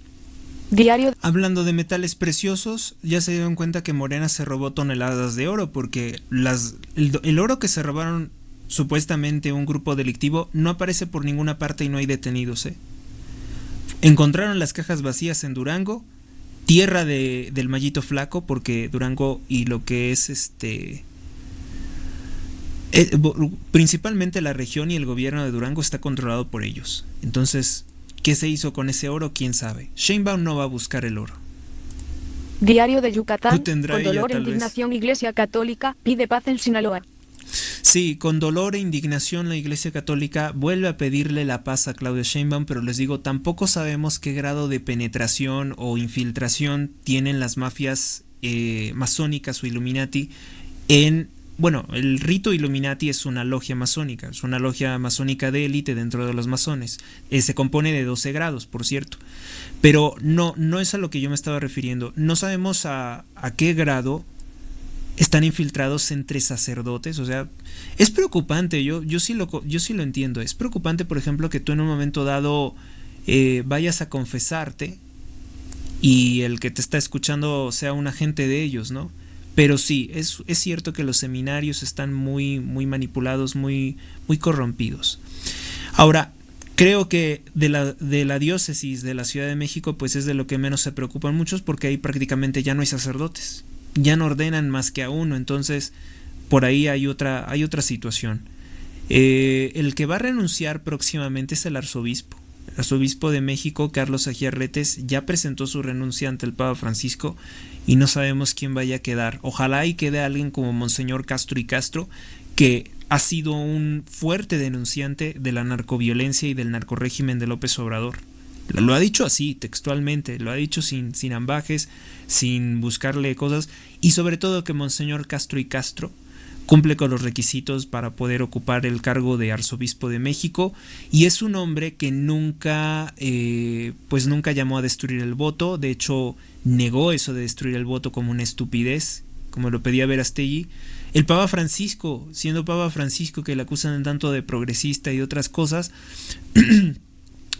Diario. Hablando de metales preciosos, ya se dieron cuenta que Morena se robó toneladas de oro, porque el oro que se robaron supuestamente un grupo delictivo no aparece por ninguna parte y no hay detenidos. Encontraron las cajas vacías en Durango, tierra del Mallito Flaco, porque Durango y lo que es principalmente la región y el gobierno de Durango está controlado por ellos. Entonces, ¿qué se hizo con ese oro? ¿Quién sabe? Sheinbaum no va a buscar el oro. Diario de Yucatán, con dolor e ella, indignación, Iglesia Católica pide paz en Sinaloa. Sí, con dolor e indignación la Iglesia Católica vuelve a pedirle la paz a Claudia Sheinbaum, pero les digo, tampoco sabemos qué grado de penetración o infiltración tienen las mafias masónicas o Illuminati en bueno, el rito Illuminati es una logia masónica, es una logia masónica de élite dentro de los masones. Se compone de 12 grados, por cierto. Pero no es a lo que yo me estaba refiriendo. No sabemos a qué grado están infiltrados entre sacerdotes. O sea, es preocupante, yo sí lo entiendo. Es preocupante, por ejemplo, que tú en un momento dado vayas a confesarte y el que te está escuchando sea un agente de ellos, ¿no? Pero sí, es cierto que los seminarios están muy manipulados, muy corrompidos. Ahora, creo que de la diócesis de la Ciudad de México, pues es de lo que menos se preocupan muchos, porque ahí prácticamente ya no hay sacerdotes, ya no ordenan más que a uno, entonces por ahí hay otra situación. El que va a renunciar próximamente es el arzobispo. El arzobispo de México, Carlos Agiarretes, ya presentó su renuncia ante el Papa Francisco y no sabemos quién vaya a quedar. Ojalá y quede alguien como Monseñor Castro y Castro, que ha sido un fuerte denunciante de la narcoviolencia y del narcorrégimen de López Obrador. Lo ha dicho así, textualmente, lo ha dicho sin ambajes, sin buscarle cosas, y sobre todo que Monseñor Castro y Castro cumple con los requisitos para poder ocupar el cargo de arzobispo de México, y es un hombre que nunca llamó a destruir el voto. De hecho, negó eso de destruir el voto como una estupidez, como lo pedía Verástegui. El Papa Francisco, siendo Papa Francisco, que le acusan tanto de progresista y otras cosas,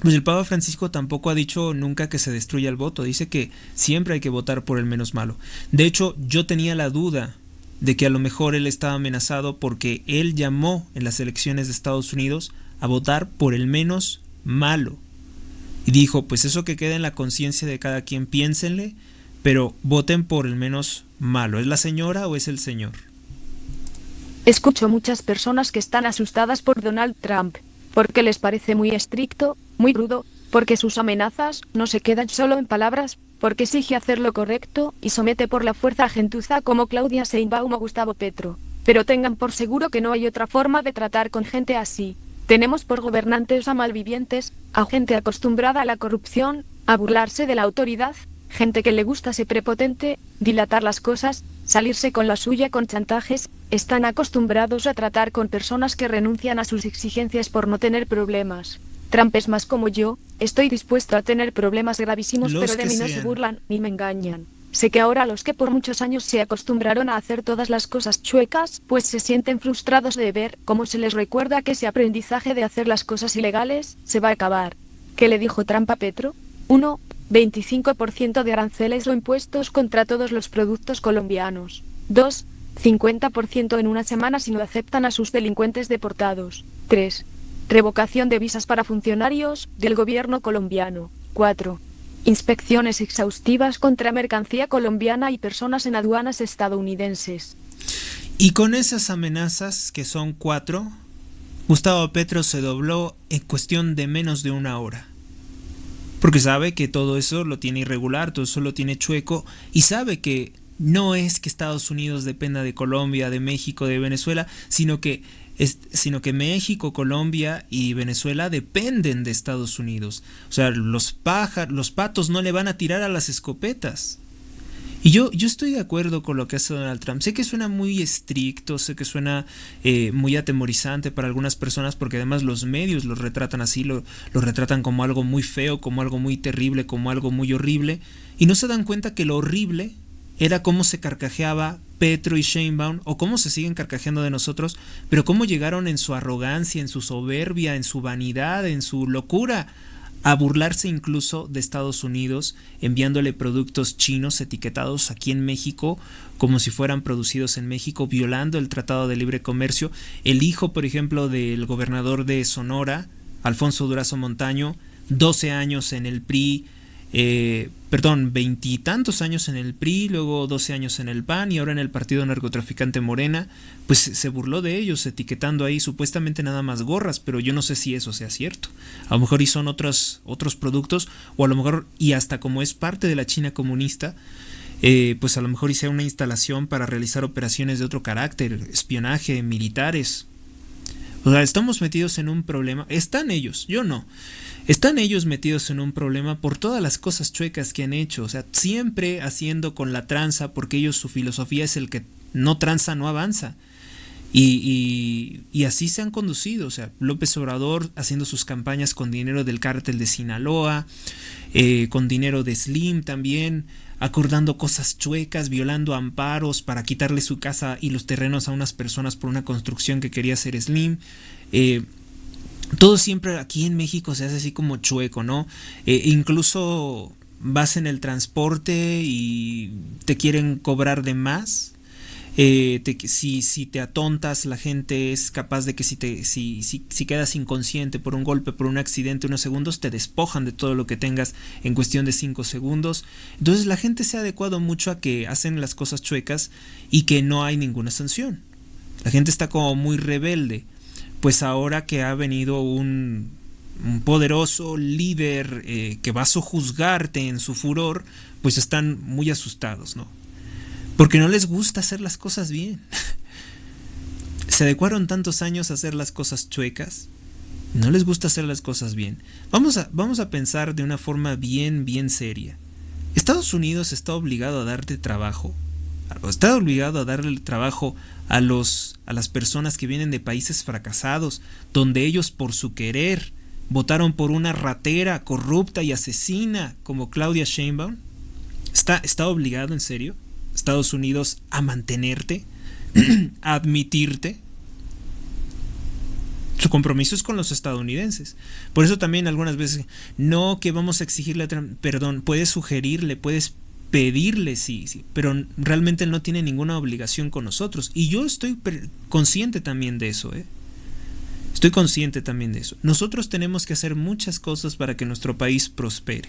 pues el Papa Francisco tampoco ha dicho nunca que se destruya el voto. Dice que siempre hay que votar por el menos malo. De hecho, yo tenía la duda de que a lo mejor él estaba amenazado porque él llamó en las elecciones de Estados Unidos a votar por el menos malo. Y dijo, pues eso que queda en la conciencia de cada quien, piénsenle, pero voten por el menos malo. ¿Es la señora o es el señor? Escucho muchas personas que están asustadas por Donald Trump, porque les parece muy estricto, muy rudo, porque sus amenazas no se quedan solo en palabras, porque exige hacer lo correcto y somete por la fuerza a gentuza como Claudia Sheinbaum o Gustavo Petro. Pero tengan por seguro que no hay otra forma de tratar con gente así. Tenemos por gobernantes a malvivientes, a gente acostumbrada a la corrupción, a burlarse de la autoridad, gente que le gusta ser prepotente, dilatar las cosas, salirse con la suya con chantajes. Están acostumbrados a tratar con personas que renuncian a sus exigencias por no tener problemas. Trump es más como yo, estoy dispuesto a tener problemas gravísimos, pero de mí no se burlan ni me engañan. Sé que ahora los que por muchos años se acostumbraron a hacer todas las cosas chuecas, pues se sienten frustrados de ver cómo se les recuerda que ese aprendizaje de hacer las cosas ilegales se va a acabar. ¿Qué le dijo Trump a Petro? 1. 25% de aranceles o impuestos contra todos los productos colombianos. 2. 50% en una semana si no aceptan a sus delincuentes deportados. 3. Revocación de visas para funcionarios del gobierno colombiano. 4. Inspecciones exhaustivas contra mercancía colombiana y personas en aduanas estadounidenses. Y con esas amenazas, que son 4, Gustavo Petro se dobló en cuestión de menos de una hora. Porque sabe que todo eso lo tiene irregular, todo eso lo tiene chueco, y sabe que no es que Estados Unidos dependa de Colombia, de México, de Venezuela, sino que México, Colombia y Venezuela dependen de Estados Unidos. O sea, los patos no le van a tirar a las escopetas. Y yo estoy de acuerdo con lo que hace Donald Trump. Sé que suena muy estricto, sé que suena muy atemorizante para algunas personas, porque además los medios lo retratan así, lo retratan como algo muy feo, como algo muy terrible, como algo muy horrible, y no se dan cuenta que lo horrible era cómo se carcajeaba Petro y Sheinbaum, o cómo se siguen carcajeando de nosotros, pero cómo llegaron en su arrogancia, en su soberbia, en su vanidad, en su locura, a burlarse incluso de Estados Unidos, enviándole productos chinos etiquetados aquí en México como si fueran producidos en México, violando el Tratado de Libre Comercio. El hijo, por ejemplo, del gobernador de Sonora, Alfonso Durazo Montaño, 12 años en el PRI, 20 y tantos años en el PRI, luego 12 años en el PAN y ahora en el partido narcotraficante Morena, pues se burló de ellos, etiquetando ahí supuestamente nada más gorras, pero yo no sé si eso sea cierto. A lo mejor y son otros productos, o a lo mejor, y hasta como es parte de la China comunista, pues a lo mejor y sea una instalación para realizar operaciones de otro carácter, espionaje, militares. O sea, estamos metidos en un problema. Están ellos, yo no. Están ellos metidos en un problema por todas las cosas chuecas que han hecho. O sea, siempre haciendo con la tranza, porque ellos, su filosofía es el que no tranza, no avanza. Y así se han conducido, o sea, López Obrador haciendo sus campañas con dinero del cártel de Sinaloa, con dinero de Slim también, acordando cosas chuecas, violando amparos para quitarle su casa y los terrenos a unas personas por una construcción que quería hacer Slim. Todo siempre aquí en México se hace así como chueco, ¿no? Incluso vas en el transporte y te quieren cobrar de más. Si te atontas, la gente es capaz de que si quedas inconsciente por un golpe, por un accidente, unos segundos, te despojan de todo lo que tengas en cuestión de 5 segundos. Entonces la gente se ha adecuado mucho a que hacen las cosas chuecas y que no hay ninguna sanción. La gente está como muy rebelde. Pues ahora que ha venido un poderoso líder que va a sojuzgarte en su furor, pues están muy asustados, ¿no? Porque no les gusta hacer las cosas bien. Se adecuaron tantos años a hacer las cosas chuecas. No les gusta hacer las cosas bien. Vamos a pensar de una forma bien seria. Estados Unidos está obligado a darte trabajo. Está obligado a darle trabajo a las personas que vienen de países fracasados, donde ellos por su querer votaron por una ratera corrupta y asesina como Claudia Sheinbaum. ¿Está obligado en serio Estados Unidos a mantenerte, a admitirte? Su compromiso es con los estadounidenses. Por eso también algunas veces, no que vamos a exigirle, perdón, puedes sugerirle, puedes pedirle, sí, pero realmente él no tiene ninguna obligación con nosotros. Y yo estoy consciente también de eso, Estoy consciente también de eso. Nosotros tenemos que hacer muchas cosas para que nuestro país prospere.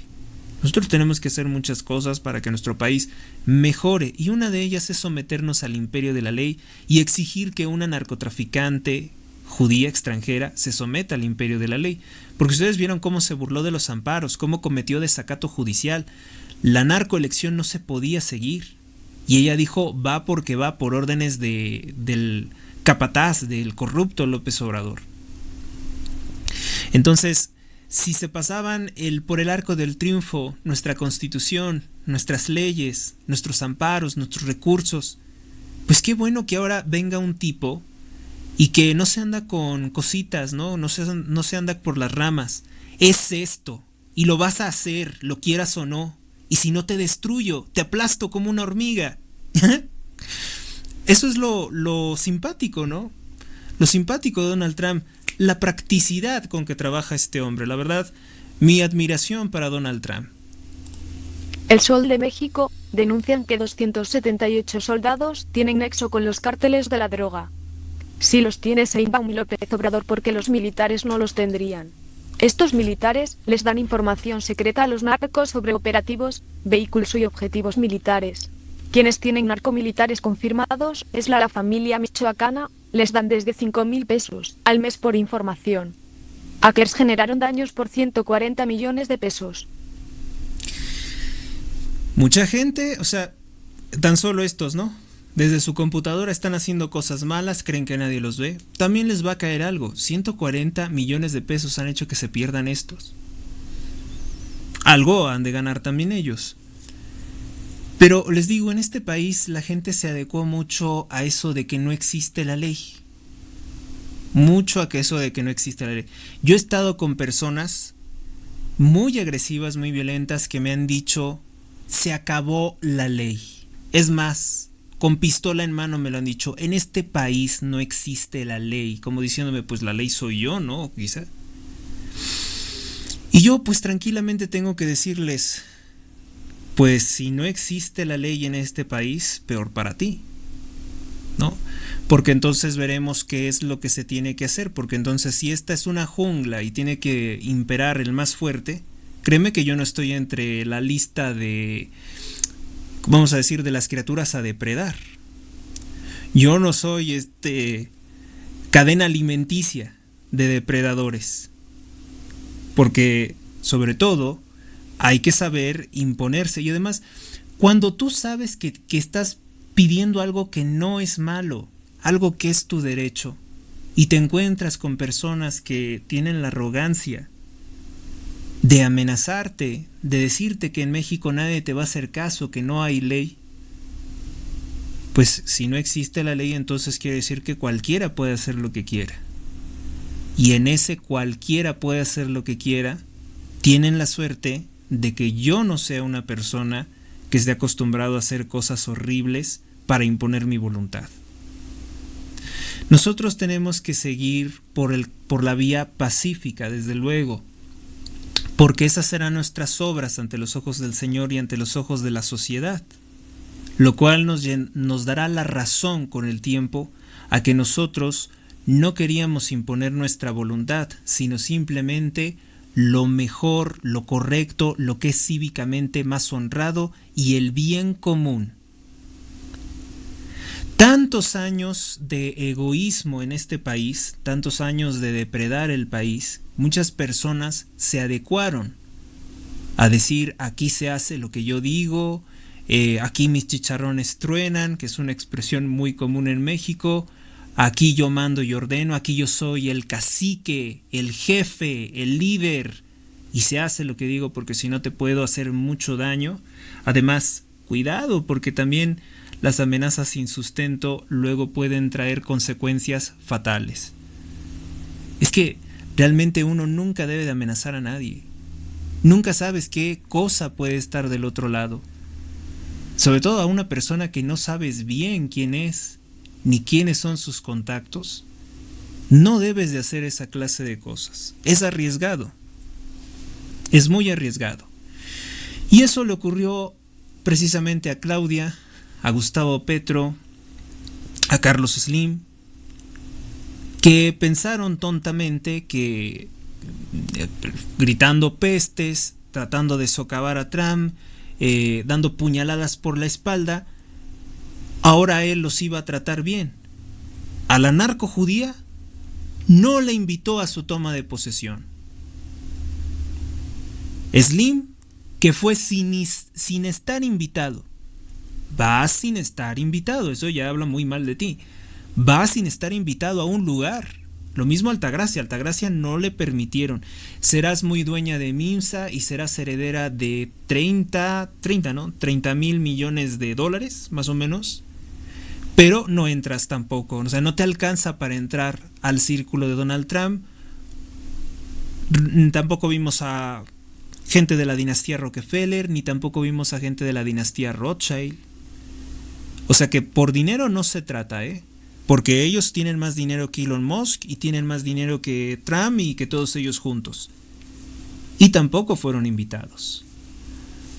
Nosotros tenemos que hacer muchas cosas para que nuestro país mejore, y una de ellas es someternos al imperio de la ley y exigir que una narcotraficante judía extranjera se someta al imperio de la ley. Porque ustedes vieron cómo se burló de los amparos, cómo cometió desacato judicial. La narcoelección no se podía seguir y ella dijo va porque va por órdenes del capataz, del corrupto López Obrador. Entonces, si se pasaban por el arco del triunfo nuestra constitución, nuestras leyes, nuestros amparos, nuestros recursos, pues qué bueno que ahora venga un tipo y que no se anda con cositas, no se anda por las ramas. Es esto y lo vas a hacer, lo quieras o no. Y si no, te destruyo, te aplasto como una hormiga. Eso es lo simpático, ¿no? Lo simpático de Donald Trump. La practicidad con que trabaja este hombre. La verdad, mi admiración para Donald Trump. El Sol de México denuncian que 278 soldados tienen nexo con los cárteles de la droga. Si los tiene Sheinbaum y López Obrador, porque los militares no los tendrían. Estos militares les dan información secreta a los narcos sobre operativos, vehículos y objetivos militares. Quienes tienen narcomilitares confirmados es la familia michoacana. Les dan desde 5,000 pesos al mes por información. Hackers generaron daños por 140 millones de pesos. Mucha gente, o sea, tan solo estos, ¿no? Desde su computadora están haciendo cosas malas, creen que nadie los ve. También les va a caer algo. 140 millones de pesos han hecho que se pierdan estos. Algo han de ganar también ellos. Pero les digo, en este país la gente se adecuó mucho a eso de que no existe la ley. Mucho a eso de que no existe la ley. Yo he estado con personas muy agresivas, muy violentas, que me han dicho, se acabó la ley. Es más, con pistola en mano me lo han dicho, en este país no existe la ley. Como diciéndome, pues la ley soy yo, ¿no? Quizá. Y yo pues tranquilamente tengo que decirles, pues si no existe la ley en este país, peor para ti, ¿no? Porque entonces veremos qué es lo que se tiene que hacer, porque entonces si esta es una jungla y tiene que imperar el más fuerte, créeme que yo no estoy entre la lista de, vamos a decir, de las criaturas a depredar. Yo no soy cadena alimenticia de depredadores, porque sobre todo hay que saber imponerse. Y además, cuando tú sabes que estás pidiendo algo que no es malo, algo que es tu derecho, y te encuentras con personas que tienen la arrogancia de amenazarte, de decirte que en México nadie te va a hacer caso, que no hay ley, Pues si no existe la ley, entonces quiere decir que cualquiera puede hacer lo que quiera. Y en ese cualquiera puede hacer lo que quiera, tienen la suerte de que yo no sea una persona que esté acostumbrado a hacer cosas horribles para imponer mi voluntad. Nosotros tenemos que seguir por la vía pacífica, desde luego, porque esas serán nuestras obras ante los ojos del Señor y ante los ojos de la sociedad, lo cual nos dará la razón con el tiempo a que nosotros no queríamos imponer nuestra voluntad, sino simplemente lo mejor, lo correcto, lo que es cívicamente más honrado y el bien común. Tantos años de egoísmo en este país, tantos años de depredar el país, muchas personas se adecuaron a decir: aquí se hace lo que yo digo, aquí mis chicharrones truenan, que es una expresión muy común en México, aquí yo mando y ordeno, aquí yo soy el cacique, el jefe, el líder, y se hace lo que digo porque si no te puedo hacer mucho daño. Además, cuidado, porque también las amenazas sin sustento luego pueden traer consecuencias fatales. Es que realmente uno nunca debe de amenazar a nadie. Nunca sabes qué cosa puede estar del otro lado. Sobre todo a una persona que no sabes bien quién es, ni quiénes son sus contactos. No debes de hacer esa clase de cosas. Es arriesgado. Es muy arriesgado. Y eso le ocurrió precisamente a Claudia, a Gustavo Petro, a Carlos Slim, que pensaron tontamente que gritando pestes, tratando de socavar a Trump, dando puñaladas por la espalda, ahora él los iba a tratar bien. A la narcojudía no le invitó a su toma de posesión. Slim, que fue sin estar invitado, vas sin estar invitado, eso ya habla muy mal de ti. Vas sin estar invitado a un lugar. Lo mismo Altagracia no le permitieron. Serás muy dueña de MIMSA y serás heredera de 30 mil millones de dólares, más o menos. Pero no entras tampoco, o sea, no te alcanza para entrar al círculo de Donald Trump. Tampoco vimos a gente de la dinastía Rockefeller, ni tampoco vimos a gente de la dinastía Rothschild. O sea que por dinero no se trata, porque ellos tienen más dinero que Elon Musk y tienen más dinero que Trump y que todos ellos juntos. Y tampoco fueron invitados.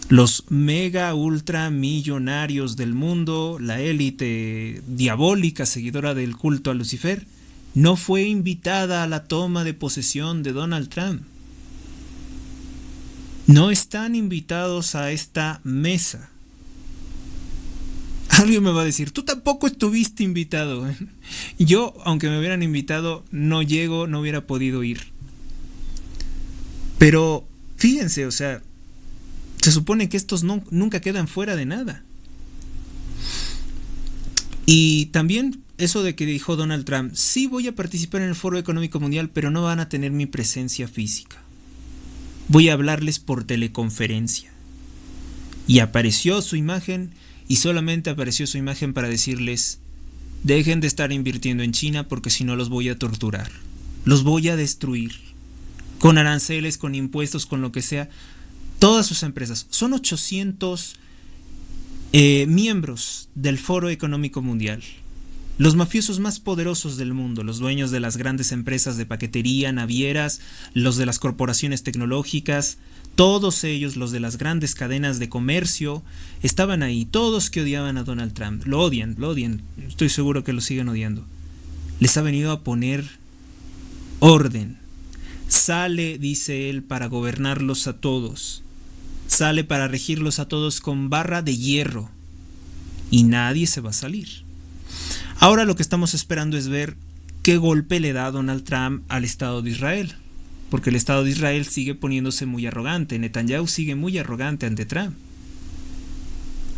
Los mega ultra millonarios del mundo, la élite diabólica seguidora del culto a Lucifer, no fue invitada a la toma de posesión de Donald Trump. No están invitados a esta mesa. Alguien me va a decir: tú tampoco estuviste invitado. Yo, aunque me hubieran invitado, no llego, no hubiera podido ir. Pero fíjense, o sea, se supone que estos nunca quedan fuera de nada. Y también eso de que dijo Donald Trump: sí voy a participar en el Foro Económico Mundial, pero no van a tener mi presencia física. Voy a hablarles por teleconferencia. Y apareció su imagen, y solamente apareció su imagen para decirles: dejen de estar invirtiendo en China porque si no los voy a torturar. Los voy a destruir. Con aranceles, con impuestos, con lo que sea. Todas sus empresas. Son 800 miembros del Foro Económico Mundial. Los mafiosos más poderosos del mundo, los dueños de las grandes empresas de paquetería, navieras, los de las corporaciones tecnológicas, todos ellos, los de las grandes cadenas de comercio, estaban ahí, todos que odiaban a Donald Trump. Lo odian, estoy seguro que lo siguen odiando. Les ha venido a poner orden. Sale, dice él, para gobernarlos a todos. Sale para regirlos a todos con barra de hierro. Y nadie se va a salir. Ahora lo que estamos esperando es ver qué golpe le da Donald Trump al Estado de Israel. Porque el Estado de Israel sigue poniéndose muy arrogante. Netanyahu sigue muy arrogante ante Trump.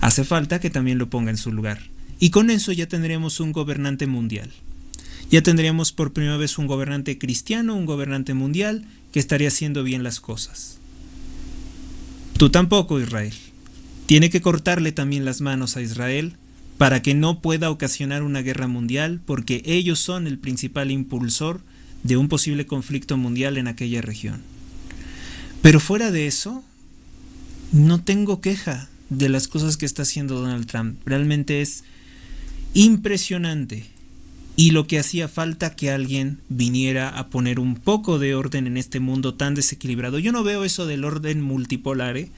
Hace falta que también lo ponga en su lugar. Y con eso ya tendremos un gobernante mundial. Ya tendríamos por primera vez un gobernante cristiano, un gobernante mundial que estaría haciendo bien las cosas. Tú tampoco, Israel. Tiene que cortarle también las manos a Israel para que no pueda ocasionar una guerra mundial, porque ellos son el principal impulsor de un posible conflicto mundial en aquella región. Pero fuera de eso, no tengo queja de las cosas que está haciendo Donald Trump. Realmente es impresionante. Y lo que hacía falta que alguien viniera a poner un poco de orden en este mundo tan desequilibrado. Yo no veo eso del orden multipolar, ¿eh?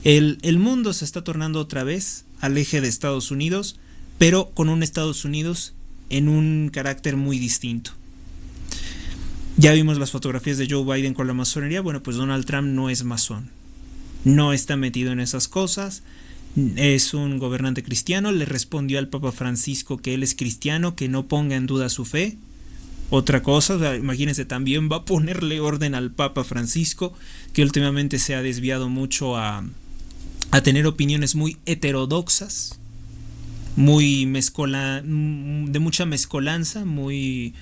El mundo se está tornando otra vez al eje de Estados Unidos, pero con un Estados Unidos en un carácter muy distinto. Ya vimos las fotografías de Joe Biden con la masonería. Bueno, pues Donald Trump no es masón, no está metido en esas cosas, es un gobernante cristiano. Le respondió al Papa Francisco que él es cristiano, que no ponga en duda su fe. Otra cosa, o sea, imagínense, también va a ponerle orden al Papa Francisco, que últimamente se ha desviado mucho a tener opiniones muy heterodoxas, muy de mucha mezcolanza, muy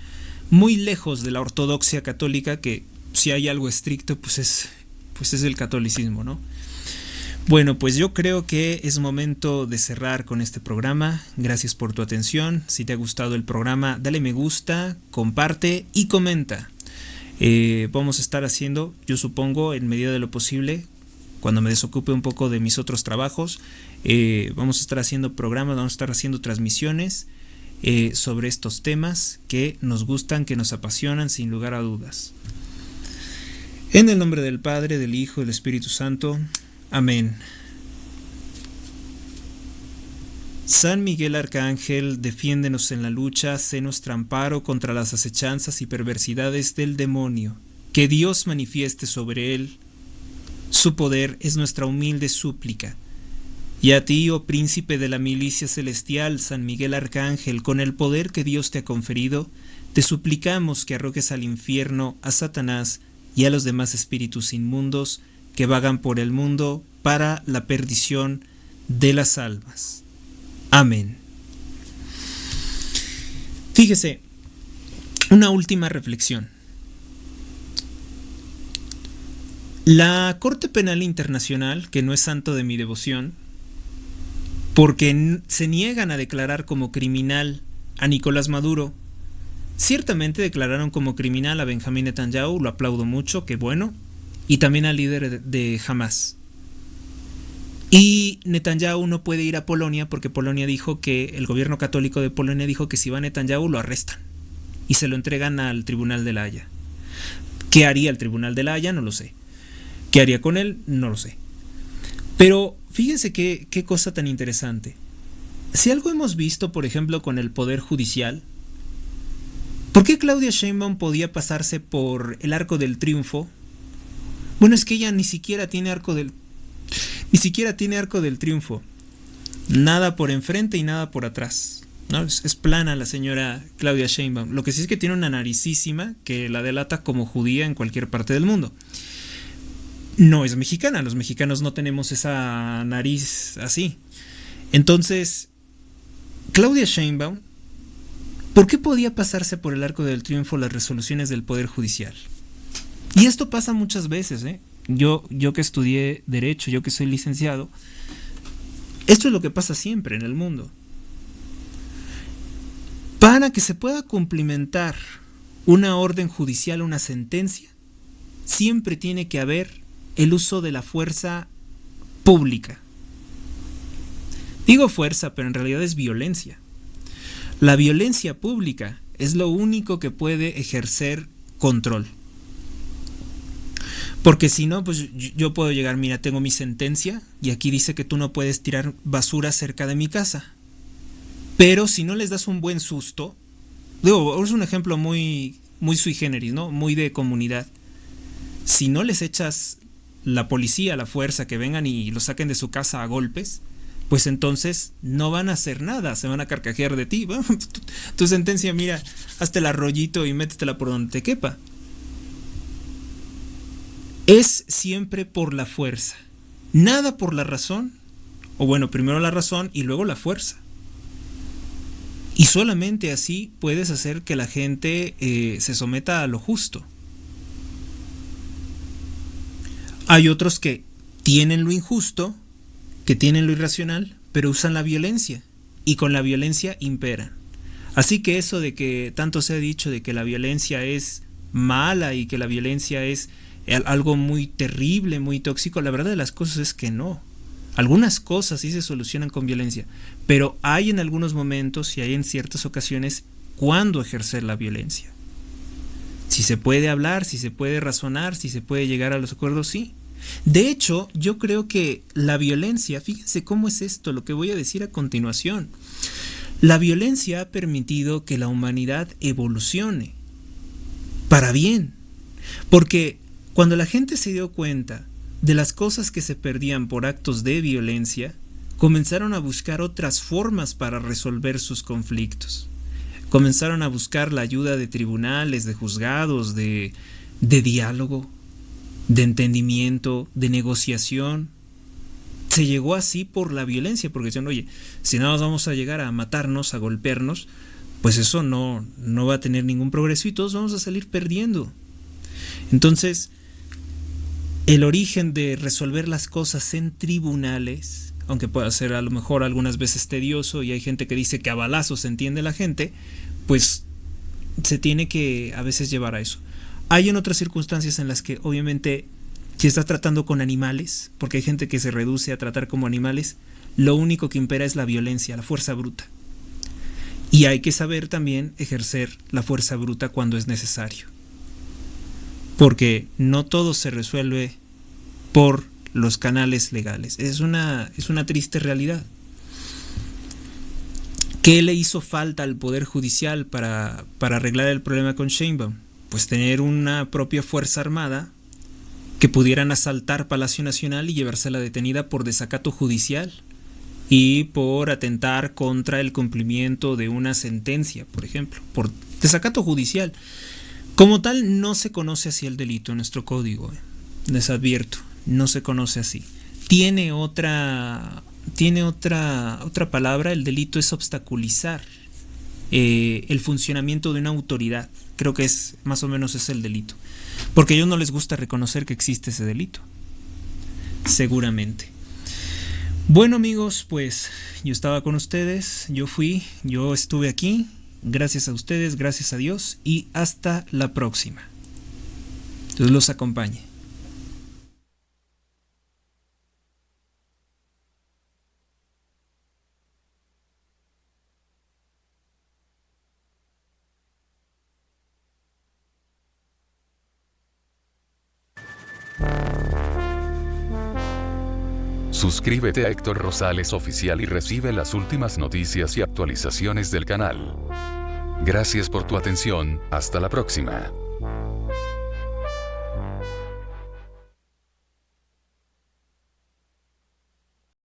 lejos de la ortodoxia católica, que si hay algo estricto, pues es el catolicismo, ¿no? Bueno, pues yo creo que es momento de cerrar con este programa. Gracias por tu atención. Si te ha gustado el programa, dale me gusta, comparte y comenta. Vamos a estar haciendo, yo supongo, en medida de lo posible, cuando me desocupe un poco de mis otros trabajos, vamos a estar haciendo programas, vamos a estar haciendo transmisiones sobre estos temas que nos gustan, que nos apasionan, sin lugar a dudas. En el nombre del Padre, del Hijo y del Espíritu Santo. Amén. San Miguel Arcángel, defiéndenos en la lucha, sé nuestro amparo contra las acechanzas y perversidades del demonio. Que Dios manifieste sobre él su poder es nuestra humilde súplica. Y a ti, oh príncipe de la milicia celestial, San Miguel Arcángel, con el poder que Dios te ha conferido, te suplicamos que arrojes al infierno a Satanás y a los demás espíritus inmundos que vagan por el mundo para la perdición de las almas. Amén. Fíjese, una última reflexión. La Corte Penal Internacional, que no es santo de mi devoción, porque se niegan a declarar como criminal a Nicolás Maduro, ciertamente declararon como criminal a Benjamín Netanyahu, lo aplaudo mucho, qué bueno, y también al líder de Hamas. Y Netanyahu no puede ir a Polonia porque Polonia dijo que el gobierno católico de Polonia dijo que si va a Netanyahu lo arrestan y se lo entregan al Tribunal de la Haya. ¿Qué haría el Tribunal de la Haya? No lo sé. ¿Qué haría con él? No lo sé. Pero fíjense qué cosa tan interesante. Si algo hemos visto, por ejemplo, con el Poder Judicial, ¿por qué Claudia Sheinbaum podía pasarse por el Arco del Triunfo? Bueno, es que ella ni siquiera tiene arco del triunfo. Nada por enfrente y nada por atrás, ¿no? Es plana la señora Claudia Sheinbaum. Lo que sí es que tiene una naricísima que la delata como judía en cualquier parte del mundo. No es mexicana, los mexicanos no tenemos esa nariz así. Entonces, Claudia Sheinbaum, ¿por qué podía pasarse por el Arco del Triunfo las resoluciones del Poder Judicial? Y esto pasa muchas veces, ¿eh? Yo que estudié Derecho, yo que soy licenciado, esto es lo que pasa siempre en el mundo. Para que se pueda cumplimentar una orden judicial, una sentencia, siempre tiene que haber el uso de la fuerza pública. Digo fuerza, pero en realidad es violencia. La violencia pública es lo único que puede ejercer control. Porque si no, pues yo puedo llegar, mira, tengo mi sentencia y aquí dice que tú no puedes tirar basura cerca de mi casa. Pero si no les das un buen susto, digo, es un ejemplo muy sui generis, ¿no? Muy de comunidad. Si no les echas la policía, la fuerza, que vengan y lo saquen de su casa a golpes, pues entonces no van a hacer nada, se van a carcajear de ti. Bueno, tu sentencia, mira, hazte el arrollito y métetela por donde te quepa. Es siempre por la fuerza, nada por la razón, o bueno, primero la razón y luego la fuerza. Y solamente así puedes hacer que la gente se someta a lo justo. Hay otros que tienen lo injusto, que tienen lo irracional, pero usan la violencia. y con la violencia imperan. Así que eso de que tanto se ha dicho de que la violencia es mala y que la violencia es algo muy terrible, muy tóxico, la verdad de las cosas es que no. Algunas cosas sí se solucionan con violencia, pero hay en algunos momentos y hay en ciertas ocasiones cuándo ejercer la violencia. Si se puede hablar, si se puede razonar, si se puede llegar a los acuerdos, sí. De hecho, yo creo que la violencia, fíjense cómo es esto, lo que voy a decir a continuación. La violencia ha permitido que la humanidad evolucione para bien, porque cuando la gente se dio cuenta de las cosas que se perdían por actos de violencia, comenzaron a buscar otras formas para resolver sus conflictos. Comenzaron a buscar la ayuda de tribunales, de juzgados, de diálogo, de entendimiento, de negociación. Se llegó así por la violencia, porque decían, oye, si no nos vamos a llegar a matarnos, a golpearnos, pues eso no va a tener ningún progreso y todos vamos a salir perdiendo. Entonces, el origen de resolver las cosas en tribunales, aunque pueda ser a lo mejor algunas veces tedioso y hay gente que dice que a balazos se entiende la gente, pues se tiene que a veces llevar a eso. Hay en otras circunstancias en las que obviamente si estás tratando con animales, porque hay gente que se reduce a tratar como animales, lo único que impera es la violencia, la fuerza bruta. Y hay que saber también ejercer la fuerza bruta cuando es necesario. Porque no todo se resuelve por los canales legales. Es una triste realidad. ¿Qué le hizo falta al Poder Judicial para arreglar el problema con Sheinbaum? Pues tener una propia fuerza armada que pudieran asaltar Palacio Nacional y llevársela detenida por desacato judicial y por atentar contra el cumplimiento de una sentencia, por ejemplo, por desacato judicial. Como tal, no se conoce así el delito en nuestro código. Les advierto, no se conoce así. Tiene otra palabra. El delito es obstaculizar el funcionamiento de una autoridad. Creo que es más o menos es el delito. Porque a ellos no les gusta reconocer que existe ese delito. Seguramente. Bueno, amigos, pues yo estaba con ustedes, yo estuve aquí. Gracias a ustedes, gracias a Dios y hasta la próxima. Dios los acompañe. Suscríbete a Héctor Rosales Oficial y recibe las últimas noticias y actualizaciones del canal. Gracias por tu atención, hasta la próxima.